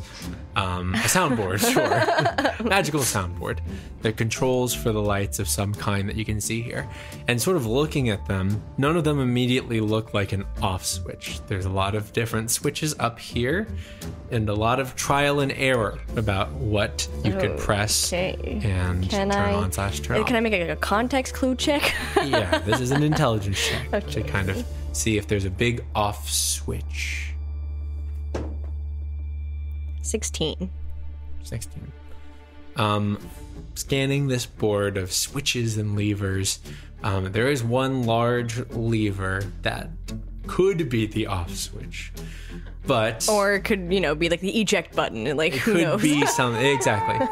A: A soundboard, sure. Magical soundboard. They're controls for the lights of some kind that you can see here. And sort of looking at them, none of them immediately look like an off switch. There's a lot of different switches up here and a lot of trial and error about what you could press and turn on / turn off.
C: Can I make a context clue check?
A: Yeah, this is an intelligence check to kind of see if there's a big off switch.
C: 16.
A: Scanning this board of switches and levers, there is one large lever that could be the off switch, but
C: or it could, be like the eject button, and like
A: it
C: who
A: could
C: knows?
A: Be something exactly.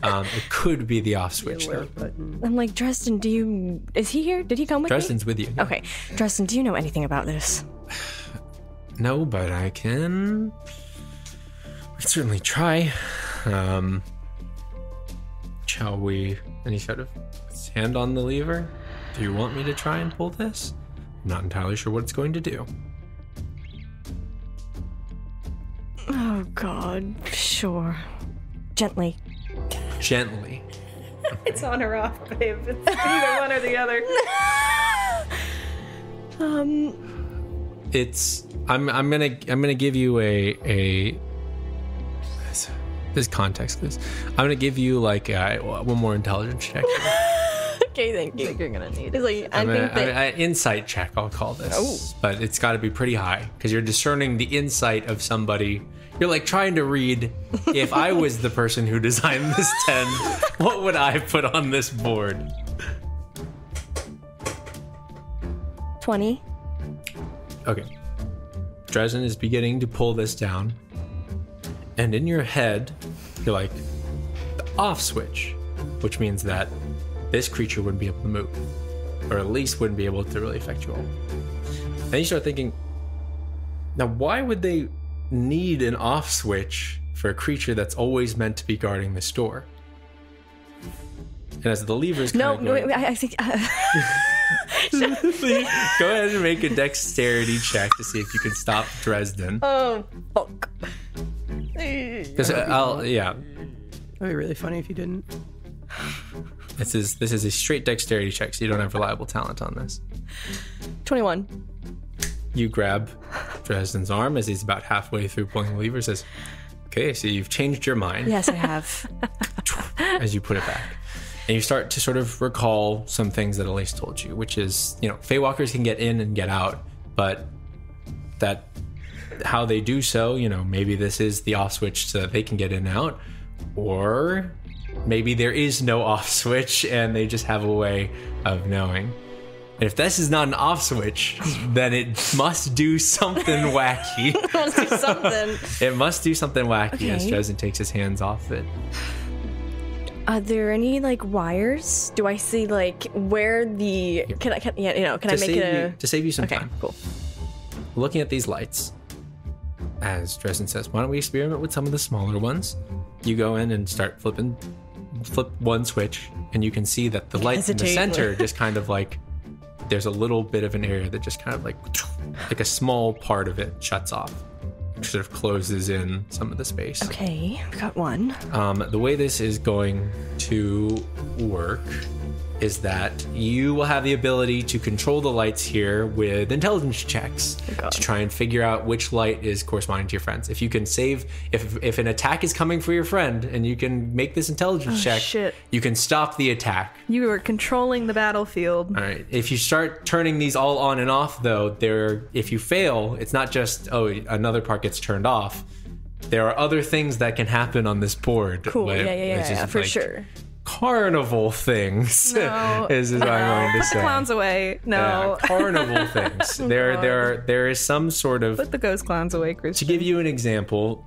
A: It could be the off switch though.
C: I'm like, Dresden, is he here? Did he come with
A: Dresden's
C: me?
A: with you. Yeah.
C: Okay, Dresden, do you know anything about this?
A: No, but I can certainly try. Shall we? Any sort of hand on the lever? Do you want me to try and pull this? I'm not entirely sure what it's going to do.
C: Oh God, sure. Gently.
D: It's on or off, babe. It's either one or the other.
A: I'm gonna give you a this context. I'm gonna give you like one more intelligence check.
C: Okay, thank you.
D: I think you're gonna need it.
C: It's like,
A: an insight check, I'll call this. But it's got to be pretty high because you're discerning the insight of somebody. You're like trying to read, if I was the person who designed this tent, what would I put on this board?
C: 20.
A: Okay. Dresden is beginning to pull this down. And in your head, you're like, the off switch, which means that this creature wouldn't be able to move, or at least wouldn't be able to really affect you all. Then you start thinking, now why would they need an off switch for a creature that's always meant to be guarding this door? And as the levers
C: I think
A: go ahead and make a dexterity check to see if you can stop Dresden.
C: Oh fuck.
A: Because
B: That'd be really funny if you didn't.
A: This is a straight dexterity check, so you don't have reliable talent on this.
C: 21.
A: You grab Dresden's arm as he's about halfway through pulling the lever, says, okay, so you've changed your mind.
C: Yes, I have.
A: As you put it back. And you start to sort of recall some things that Elise told you, which is, Feywalkers can get in and get out, but that how they do so, maybe this is the off switch so that they can get in and out, or maybe there is no off switch and they just have a way of knowing. And if this is not an off switch, then it must do something wacky.
C: It must do something.
A: It must do something wacky.
C: Okay.
A: As Dresden takes his hands off it.
C: Are there any wires? Do I see where the? Can I make it
A: to save you some
C: okay,
A: time?
C: Cool.
A: Looking at these lights, as Dresden says, why don't we experiment with some of the smaller ones? You go in and start flip one switch, and you can see that the light in the center just kind of there's a little bit of an area that just kind of like a small part of it shuts off, sort of closes in some of the space.
C: Okay, we got one.
A: The way this is going to work is that you will have the ability to control the lights here with intelligence checks to try and figure out which light is corresponding to your friends. If you can save, if an attack is coming for your friend and you can make this intelligence check,
D: shit.
A: You can stop the attack.
D: You are controlling the battlefield.
A: All right. If you start turning these all on and off, though, if you fail, it's not just, another part gets turned off. There are other things that can happen on this board.
C: Cool. Yeah, for sure.
A: Carnival things is what I'm going to say.
D: Put the clowns away. No.
A: Carnival things. There is some sort of.
D: Put the ghost clowns away, Christian.
A: To give you an example,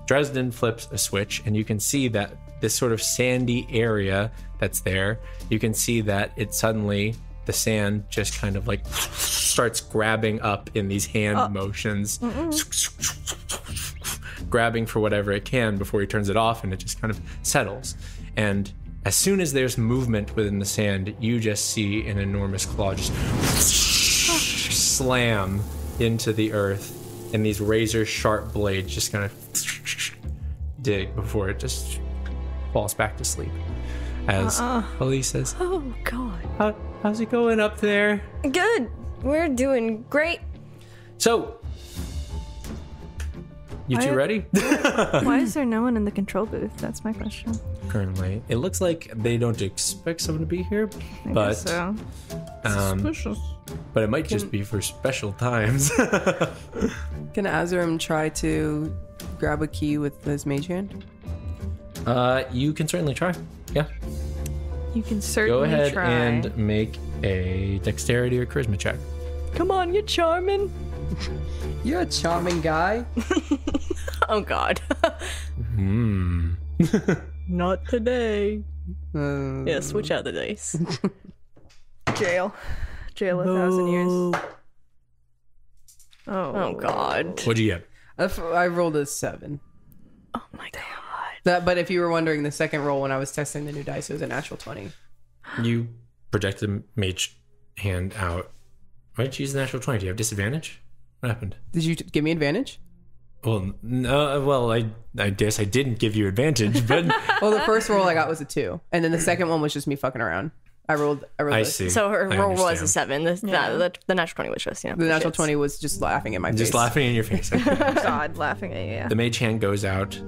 A: Dresden flips a switch, and you can see that this sort of sandy area that's there, you can see that it suddenly, the sand just kind of like starts grabbing up in these hand motions, grabbing for whatever it can before he turns it off, and it just kind of settles. And as soon as there's movement within the sand, you just see an enormous claw just slam into the earth, and these razor sharp blades just kind of dig before it just falls back to sleep. As Elise says,
C: Oh, God.
A: how's it going up there?
C: Good. We're doing great.
A: So, you two ready?
D: Why is there no one in the control booth? That's my question.
A: Currently, it looks like they don't expect someone to be here,
D: I
A: but
D: guess so.
B: Suspicious.
A: but it might just be for special times.
B: Can Azram try to grab a key with his mage hand?
A: You can certainly try. Yeah.
D: You can certainly
A: Go ahead
D: try.
A: and make a dexterity or charisma check.
C: Come on, you're charming.
B: You're a charming guy.
C: Oh, God. Not today. Yeah, switch out the dice.
D: Jail 1,000 years.
C: Oh, God.
A: What'd you get?
B: I rolled a 7.
C: Oh, my God.
B: But if you were wondering, the second roll when I was testing the new dice, it was a natural 20.
A: You projected the mage hand out. Why did you use the natural 20? Do you have disadvantage? What happened?
B: Did you give me advantage?
A: Well, no. Well, I guess I didn't give you advantage, but
B: Well, the first roll I got was a 2, and then the second one was just me fucking around. I rolled.
A: I see.
C: So her
A: I
C: roll was a
A: understand.
C: 7. The natural 20 was just,
B: The natural 20 was just laughing at my face.
A: Just laughing in your face.
D: God, laughing at you. Yeah.
A: The mage hand goes out.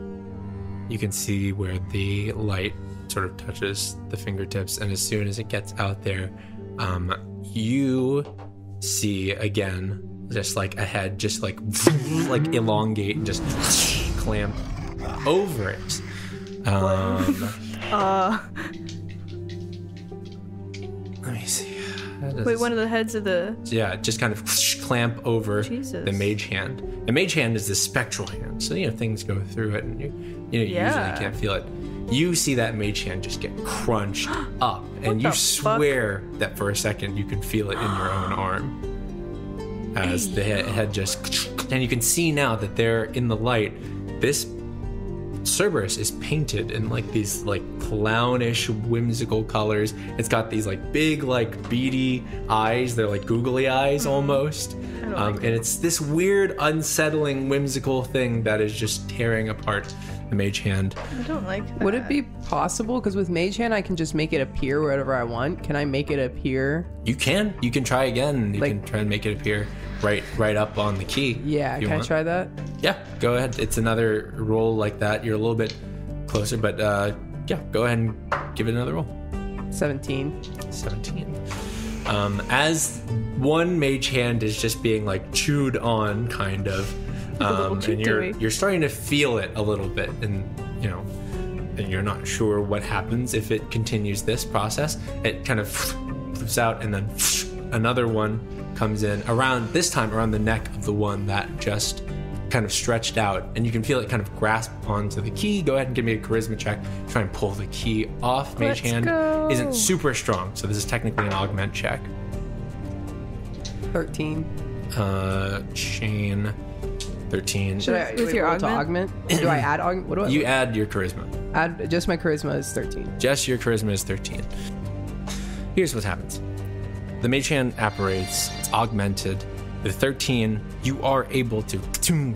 A: You can see where the light sort of touches the fingertips, and as soon as it gets out there, you see again, just like a head, just like elongate and just clamp over it. Let me see.
D: Wait, one of the heads of the...
A: Yeah, just kind of clamp over
D: Jesus.
A: the mage hand. The mage hand is the spectral hand, so things go through it, and you usually can't feel it. You see that mage hand just get crunched up, and you swear that for a second you can feel it in your own arm as the head just. And you can see now that they're in the light. This Cerberus is painted in like these like clownish, whimsical colors. It's got these like big, like beady eyes. They're like googly eyes almost. And it's this weird, unsettling, whimsical thing that is just tearing apart the mage hand.
D: I don't like that.
B: Would it be possible? Because with mage hand, I can just make it appear wherever I want. Can I make it appear?
A: You can try again. You can try and make it appear right up on the key.
B: Yeah, can I try that?
A: Yeah, go ahead. It's another roll like that. You're a little bit closer, but yeah, go ahead and give it another roll. 17. As one mage hand is just being like chewed on, kind of, and you're starting to feel it a little bit, and and you're not sure what happens if it continues this process. It kind of flips out, and then another one comes in around the neck of the one that just kind of stretched out, and you can feel it kind of grasp onto the key. Go ahead and give me a charisma check. Try and pull the key off. Mage hand isn't super strong, so this is technically an augment check.
B: 13.
A: Chain 13.
B: Should I
D: with your
B: roll to augment? Do I add augment? What do I?
A: You add your charisma.
B: Add just my charisma is 13.
A: Just your charisma is 13. Here's what happens. The mage hand apparates. It's augmented. The 13, you are able to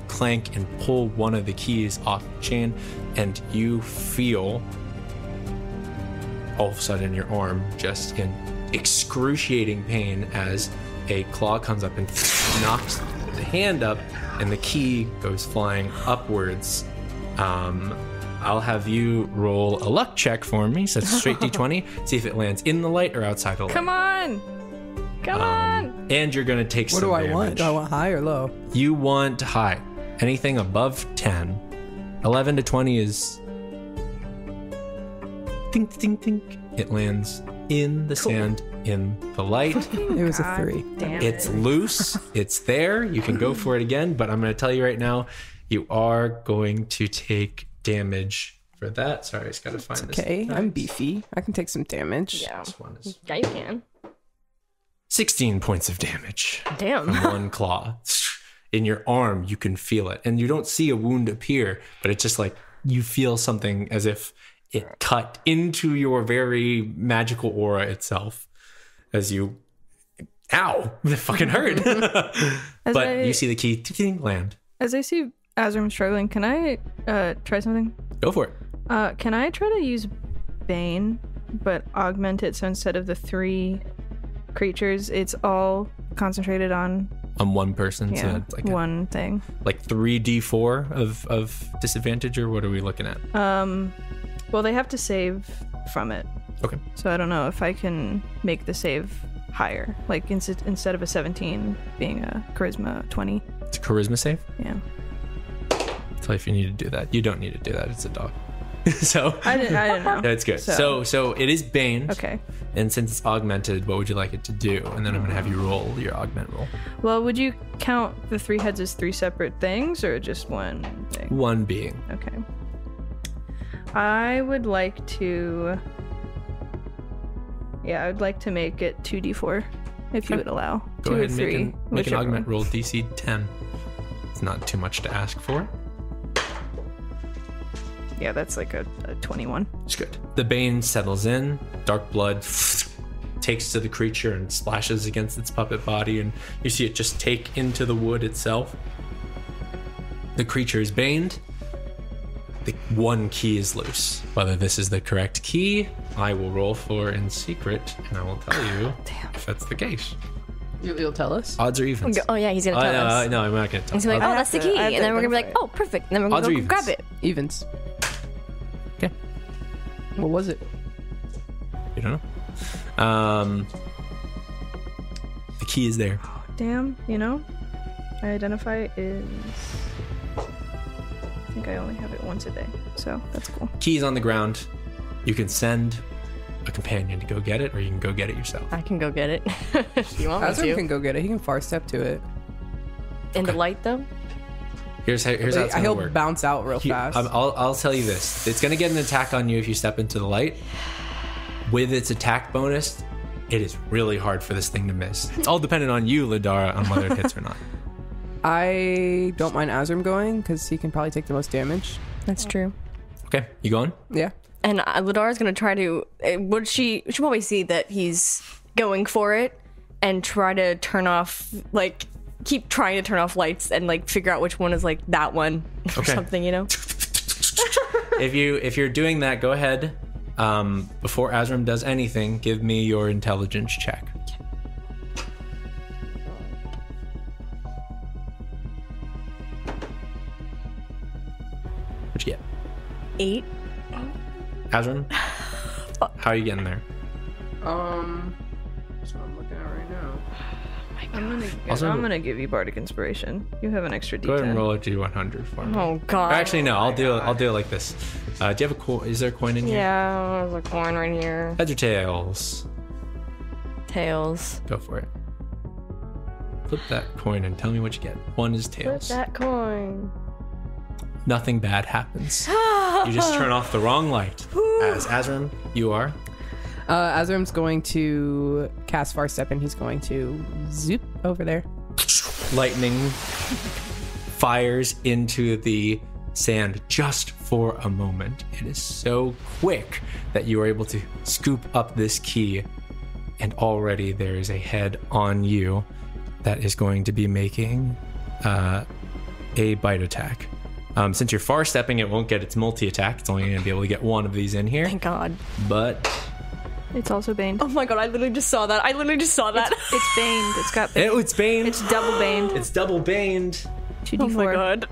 A: clank and pull one of the keys off the chain, and you feel all of a sudden your arm just in excruciating pain as a claw comes up and knocks the hand up, and the key goes flying upwards. I'll have you roll a luck check for me, so it's a straight D20. See if it lands in the light or outside the light.
D: Come on! Come on!
A: And you're going to take some damage.
B: What do I want? Do I want high or low?
A: You want high. Anything above 10. 11 to 20 is... Tink, tink, tink. It lands in the sand, in the light.
B: It was a 3.
D: Damn
A: It's loose. It's there. You can go for it again, but I'm going to tell you right now, You are going to take damage for that. Sorry, I just gotta find this.
B: Okay, I'm beefy. I can take some damage.
C: Yeah.
A: This one is
C: Yeah, you can.
A: 16 points of damage.
C: Damn.
A: From one claw. In your arm, you can feel it. And you don't see a wound appear, but it's just like you feel something as if it cut into your very magical aura itself as you... Ow! That fucking hurt. But you see the key land.
D: As I see Azram struggling, can I try something?
A: Go for it.
D: Can I try to use Bane, but augment it so instead of the 3 creatures, it's all concentrated on
A: one person?
D: Yeah,
A: so like
D: one thing.
A: Like 3d4 of disadvantage, or what are we looking at?
D: Well, they have to save from it.
A: Okay.
D: So I don't know if I can make the save higher, like instead of a 17 being a charisma 20.
A: It's a charisma save?
D: Yeah.
A: Tell you if you need to do that. You don't need to do that. It's a dog. So
D: I didn't know.
A: That's good. So it is Bane.
D: Okay.
A: And since it's augmented, what would you like it to do? And then I'm gonna have you roll your augment roll.
D: Well, would you count the 3 heads as 3 separate things or just one thing?
A: One being.
D: Okay. I would like to... Yeah, I would like to make it 2d4, if you would allow.
A: Go
D: 2
A: ahead
D: or
A: and
D: 3.
A: make an augment roll DC 10. It's not too much to ask for.
D: Yeah, that's like a 21.
A: It's good. The Bane settles in. Dark blood takes to the creature and splashes against its puppet body, and you see it just take into the wood itself. The creature is baned. The one key is loose. Whether this is the correct key, I will roll for in secret, and I will tell you if that's the case.
B: You'll tell us?
A: Odds or evens?
C: Oh, yeah, he's going to tell us.
A: No, I'm not going to tell
C: He's going to be like, oh, that's the key. And then we're going to be like,
D: identify
C: oh, perfect. And then we're
A: Odds
C: going
A: or
C: to go
A: evens?
C: grab it.
B: Evens.
A: Okay.
B: What was it?
A: You don't know? The key is there.
D: Damn, I identify is... I think I only have it once a day, so that's cool.
A: Key is on the ground. You can send a companion to go get it, or you can go get it yourself.
C: I can go get it. If you want me
B: Azram
C: to.
B: can go get it. He can far step to it.
C: In the light, though?
A: Here's how it's going to
B: He'll
A: work.
B: bounce out real fast.
A: I'll tell you this. It's going to get an attack on you if you step into the light. With its attack bonus, it is really hard for this thing to miss. It's all dependent on you, Lidara, on whether it hits or not.
B: I don't mind Azram going because he can probably take the most damage.
C: That's true.
A: Okay, you going?
B: Yeah.
C: And Lidara's going to try to... She'll probably see that he's going for it and try to turn off, keep trying to turn off lights and, figure out which one is, that one or something,
A: If you're doing that, go ahead. Before Azram does anything, give me your intelligence check. What'd you get?
C: 8.
A: Azram? How are you getting there?
B: That's what I'm looking at right now.
D: I'm gonna give you Bardic Inspiration. You have an extra D10.
A: Go ahead and roll a D100 for me.
C: Oh, God.
A: Actually, no. I'll do it like this. Do you have a coin? Is there a coin in here?
C: Yeah, there's a coin right here.
A: Heads or tails?
C: Tails.
A: Go for it. Flip that coin and tell me what you get. One is
C: Flip
A: tails.
C: that coin.
A: Nothing bad happens. You just turn off the wrong light. As Azram, you are.
B: Azram's going to cast Far Step and he's going to zoop over there.
A: Lightning fires into the sand just for a moment. It is so quick that you are able to scoop up this key, and already there is a head on you that is going to be making a bite attack. Since you're far stepping, it won't get its multi-attack. It's only going to be able to get one of these in here.
C: Thank God.
A: But
D: It's also baned.
C: Oh my God, I literally just saw that.
D: It's baned. It's got baned.
A: it's baned.
D: It's double baned.
A: It's double baned.
D: 2d4.
C: Oh my God.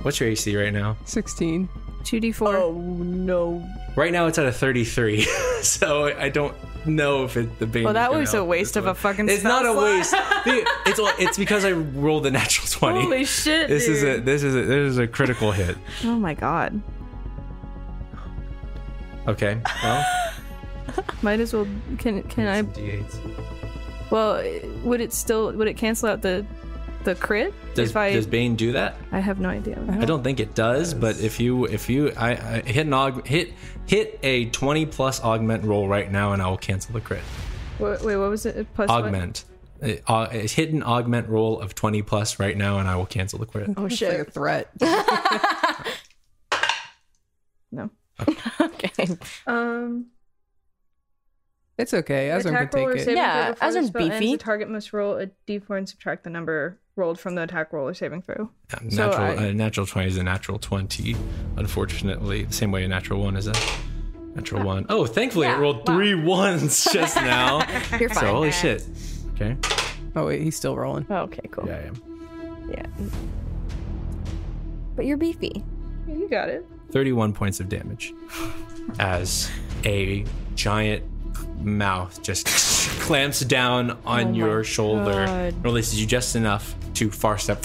A: What's your AC right now?
B: 16.
D: 2d4.
C: Oh no.
A: Right now it's at a 33, so I don't know if the bane.
D: Well, that
A: is
D: was
A: gonna
D: a
A: help
D: waste
A: this
D: of a
A: one.
D: fucking
A: It's
D: spell
A: not a
D: slot.
A: waste. It's because I rolled a natural 20.
D: Holy shit,
A: This
D: dude.
A: is a critical hit.
D: Oh my God.
A: Okay. Well,
D: Might as well. Can I?
A: D8s.
D: Well, would it cancel out the the crit?
F: Does Bane do that?
D: I have no idea.
F: I don't think it does, but if you I hit a 20 plus augment roll right now, and I will cancel the crit.
D: Wait, what was it? Plus
F: augment. Hit an augment roll of 20 plus right now, and I will cancel the crit.
B: Oh shit! Like a threat.
D: No.
C: Okay.
B: It's okay. Azram can take it.
C: Yeah, Azram's beefy.
D: The target must roll a d4 and subtract the number rolled from the attack roll or saving throw.
F: Natural 20 is a natural 20. Unfortunately, the same way a natural 1 is a natural 1. Oh, thankfully it rolled 3 ones just now.
C: You're fine.
F: So holy shit. Okay.
B: Oh wait, he's still rolling.
C: Oh, okay, cool.
F: Yeah, I am.
C: Yeah. But you're beefy.
D: Yeah, you got it.
F: 31 points of damage as a giant mouth just clamps down on your shoulder, releases you just enough to far step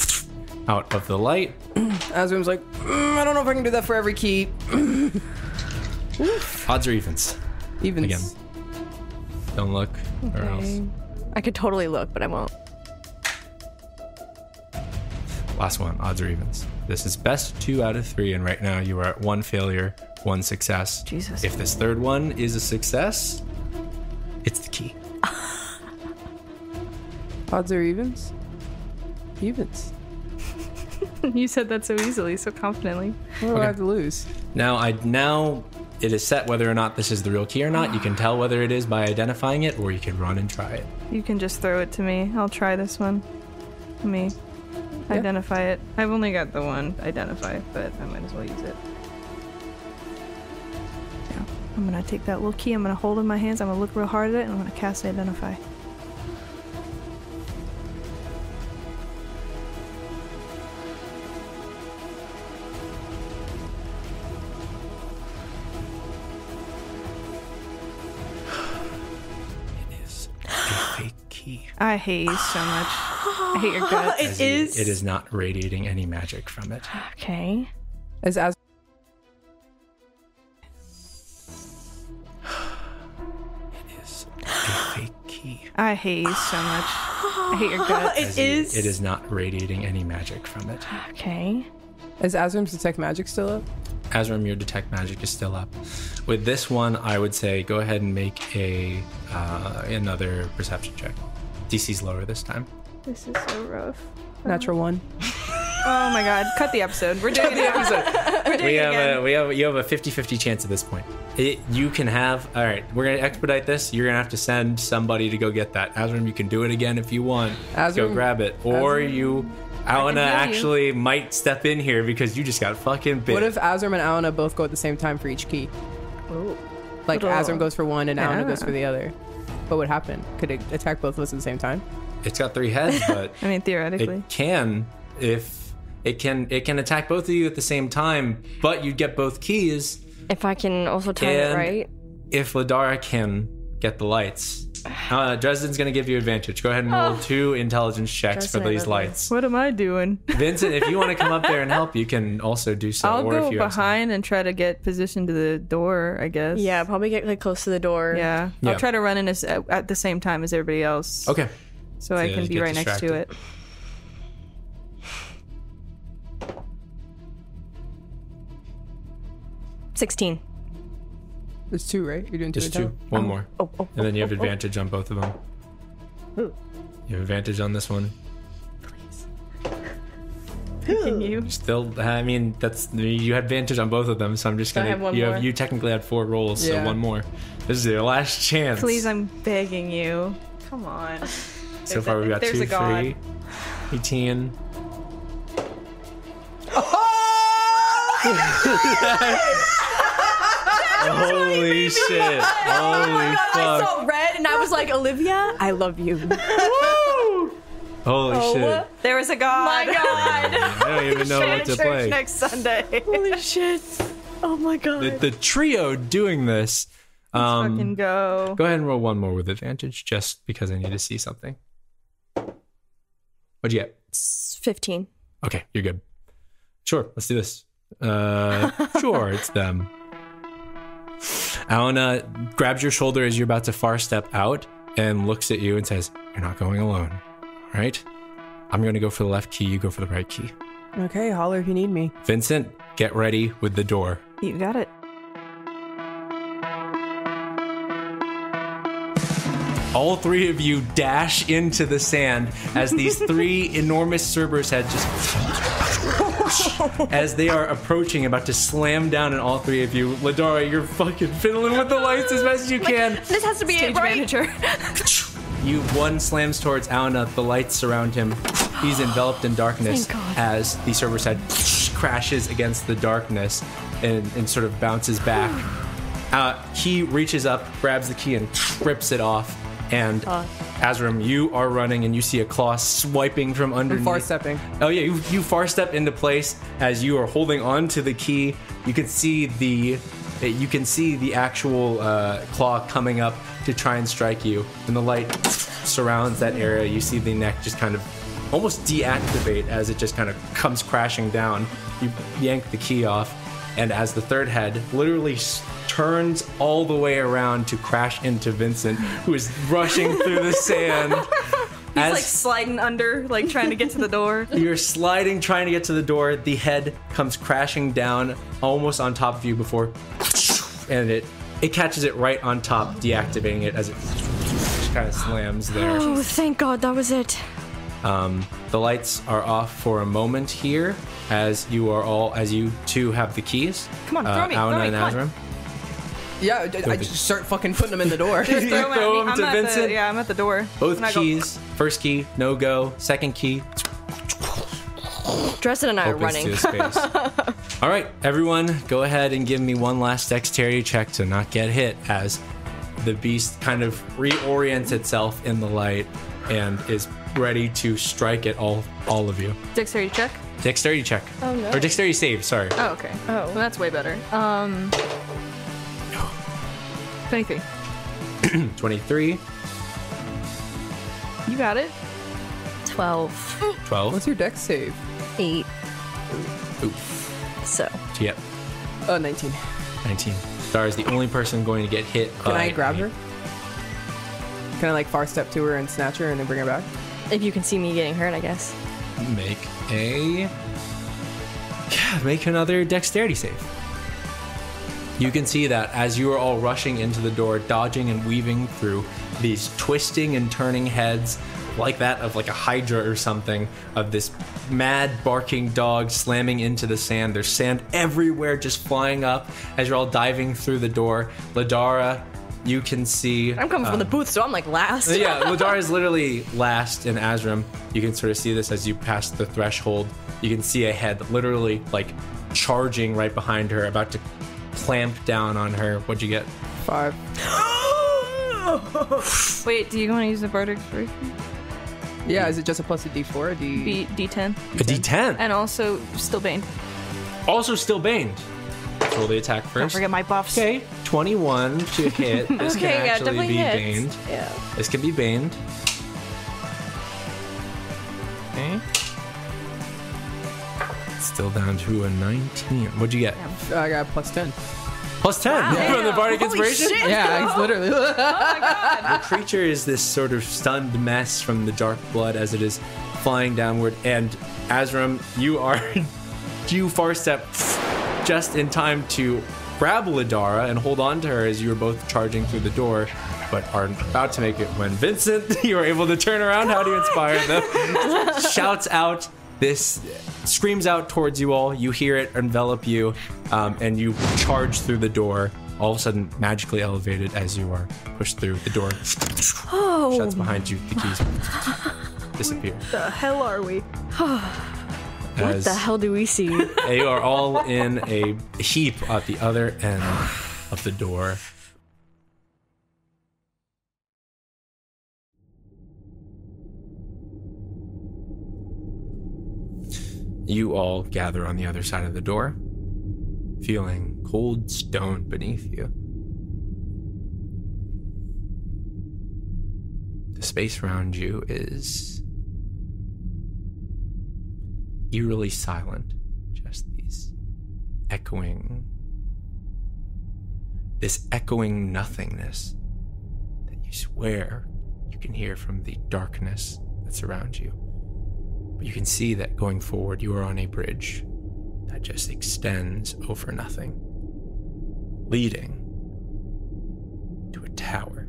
F: out of the light.
B: Azram's like, I don't know if I can do that for every key.
F: Odds or evens?
B: Evens.
F: Again. Don't look or else.
C: I could totally look, but I won't.
F: Last one, odds or evens. This is best 2 out of 3, and right now you are at 1 failure, 1 success.
D: Jesus.
F: If this third one is a success, it's the key.
B: Odds or evens? Evens.
D: You said that so easily, so confidently.
B: What do I have to lose?
F: Now it is set whether or not this is the real key or not. You can tell whether it is by identifying it, or you can run and try it.
D: You can just throw it to me. I'll try this one. Let me identify it. I've only got the one identify, but I might as well use it. Yeah. I'm gonna take that little key, I'm gonna hold it in my hands, I'm gonna look real hard at it, and I'm gonna cast identify. I hate you so much. I hate your guts.
F: It is not radiating any magic from it.
C: Okay.
B: As
F: It is a fake key.
D: I hate you so much. I hate your guts.
F: It is not radiating any magic from it.
C: Okay.
B: Is Azram's detect magic still up?
F: Azram, your detect magic is still up. With this one, I would say go ahead and make another perception check. DC's lower this time.
D: This is so rough.
B: Natural 1.
D: Oh my god. Cut the episode. We're doing the episode.
F: You have a 50-50 chance at this point. You can have, all right, we're going to expedite this. You're going to have to send somebody to go get that. Azram, you can do it again if you want. Go grab it. Or Aona actually might step in here because you just got fucking bit.
B: What if Azram and Aona both go at the same time for each key?
D: Oh.
B: Like Azram goes for one and Aona goes for the other. What would happen? Could it attack both of us at the same time?
F: It's got 3 heads, but
D: I mean, theoretically,
F: it can attack both of you at the same time, but you'd get both keys.
C: If I can also time it right.
F: If Lidara can get the lights, Dresden's going to give you advantage. Go ahead and roll 2 intelligence checks for these lights.
D: What am I doing?
F: Vincent, if you want to come up there and help, you can also do so.
D: I'll go behind and try to get positioned to the door, I guess.
C: Yeah, probably get close to the door.
D: Yeah. I'll try to run in at the same time as everybody else.
F: Okay.
D: So I can be right next to it.
C: $16.
B: There's 2, right? You're doing 2.
F: Just 2. One more. And then you have advantage on both of them.
C: Ooh.
F: You have advantage on this one.
D: Can you?
F: Still, I mean, you had advantage on both of them, so I'm just gonna. You technically had 4 rolls, so one more. This is your last chance.
D: Please, I'm begging you. Come on.
F: So far, we've got 2, 3, 18. Holy shit! Holy fuck!
C: I saw Rhett and I was like, Olivia, I love you.
F: Holy shit!
D: There was a god.
C: My god!
F: I don't even know what to play.
D: Next Sunday.
C: Holy shit! Oh my god!
F: The trio doing this.
D: Let's fucking go.
F: Go ahead and roll 1 more with advantage, just because I need to see something. What'd you get?
C: 15.
F: Okay, you're good. Sure, let's do this. Sure, it's them. Aona grabs your shoulder as you're about to far step out and looks at you and says, "You're not going alone, right? I'm going to go for the left key. You go for the right key.
B: Okay, holler if you need me.
F: Vincent, get ready with the door.
D: You got it.
F: All three of you dash into the sand as these three enormous Cerberus heads just as they are approaching, about to slam down on all three of you. Lidara, you're fucking fiddling with the lights as best as you can.
C: This has to be
D: Stage
C: it, right?
D: manager.
F: One slams towards Auna. The lights surround him. He's enveloped in darkness as the Cerberus head crashes against the darkness and sort of bounces back. He reaches up, grabs the key, and rips it off. And Azram, you are running, and you see a claw swiping from underneath.
B: I'm far-stepping.
F: Oh yeah, you far-step into place as you are holding on to the key. You can see the actual claw coming up to try and strike you. And the light surrounds that area. You see the neck just kind of almost deactivate as it just kind of comes crashing down. You yank the key off, and as the third head literally turns all the way around to crash into Vincent, who is rushing through the sand.
D: He's like sliding under, like trying to get to the door.
F: You're sliding, trying to get to the door. The head comes crashing down almost on top of you before, and it catches it right on top, deactivating it as it kind of slams there.
C: Oh, thank God, that was it.
F: The lights are off for a moment here as you two have the keys.
D: Come on, throw me,
F: Auna
D: throw me,
F: and
D: come on.
F: Azram.
B: Yeah, I just start fucking putting them in the door.
D: Just
F: throw him to Vincent.
D: I'm at the door.
F: Both keys. First key, no go. Second key.
C: Dresden and I are
F: opens
C: running.
F: to space. All right, everyone, go ahead and give me one last dexterity check to not get hit as the beast kind of reorients itself in the light and is ready to strike at all of you.
D: Dexterity check.
F: Dexterity check.
C: Oh, no.
F: Or dexterity save, sorry.
D: Oh, okay.
C: Oh.
D: Well, that's way better. 23.
F: 23.
D: You got it.
C: 12.
F: 12.
B: What's your dex save?
C: 8.
F: Oof.
C: So.
F: Yep.
B: 19.
F: 19. Star is the only person going to get hit.
B: Can I grab her? Can I like far step to her and snatch her and then bring her back?
C: If you can see me getting hurt, I guess.
F: Make another dexterity save. You can see that as you are all rushing into the door, dodging and weaving through these twisting and turning heads like that of like a hydra or something, of this mad barking dog slamming into the sand. There's sand everywhere just flying up as you're all diving through the door. Lidara, you can see...
C: I'm coming from the booth, so I'm like last.
F: Yeah, Lidara is literally last in Azram. You can sort of see this as you pass the threshold. You can see a head literally like charging right behind her, about to clamp down on her. What'd you get?
B: 5.
D: Wait, do you want to use the bardic inspiration?
B: Yeah, is it just a plus a D4?
D: D10.
F: A D10.
D: And also still baned.
F: Also still baned. Let's roll the attack first.
D: Don't forget my buffs.
F: Okay, 21 to hit. This
C: Okay,
F: can
C: yeah,
F: actually
C: definitely
F: be
C: hits.
F: baned.
C: Yeah.
F: This can be baned. Okay. Still down to a 19. What'd you get?
B: I got plus 10.
F: Plus 10 from the bardic
C: Holy
F: inspiration?
C: shit.
B: Yeah, it's literally.
F: The creature is this sort of stunned mess from the dark blood as it is flying downward. And Azram, you far step just in time to grab Lidara and hold on to her as you are both charging through the door, but are about to make it when Vincent, you are able to turn around. How do you inspire them? Shouts out. This screams out towards you all. You hear it envelop you, and you charge through the door, all of a sudden magically elevated as you are pushed through. The door shuts behind you. The keys disappear.
D: What the hell are we?
C: What the hell do we see?
F: You are all in a heap at the other end of the door. You all gather on the other side of the door, feeling cold stone beneath you. The space around you is eerily silent. Just this echoing nothingness that you swear you can hear from the darkness that's around you.
A: But you can see that going forward, you are on a bridge that just extends over nothing, leading to a tower.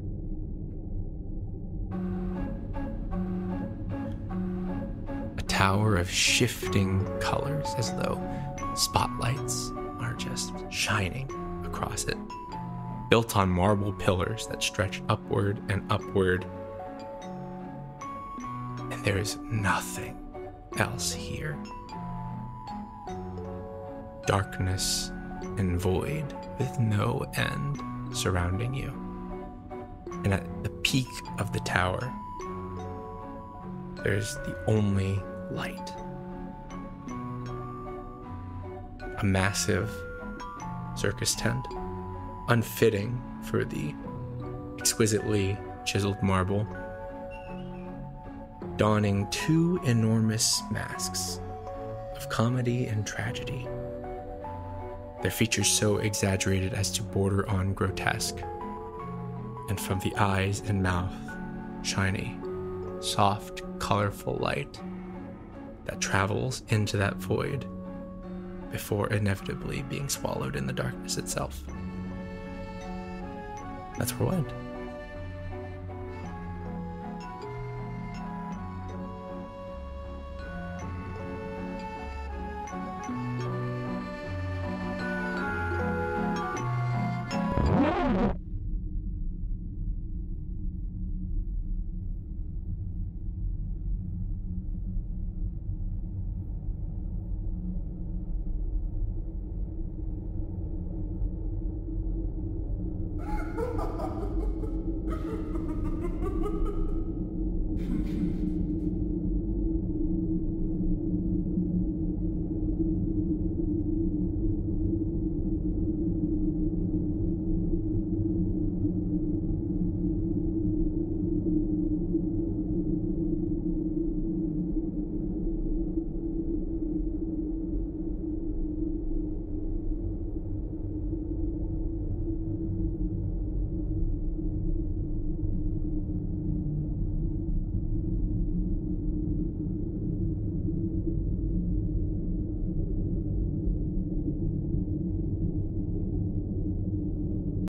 A: A tower of shifting colors, as though spotlights are just shining across it, built on marble pillars that stretch upward and upward. And there is nothing else here. Darkness and void with no end surrounding you. And at the peak of the tower, there's the only light. A massive circus tent, unfitting for the exquisitely chiseled marble, donning two enormous masks of comedy and tragedy. Their features so exaggerated as to border on grotesque, and from the eyes and mouth, shiny, soft, colorful light that travels into that void before inevitably being swallowed in the darkness itself. That's where we'll end.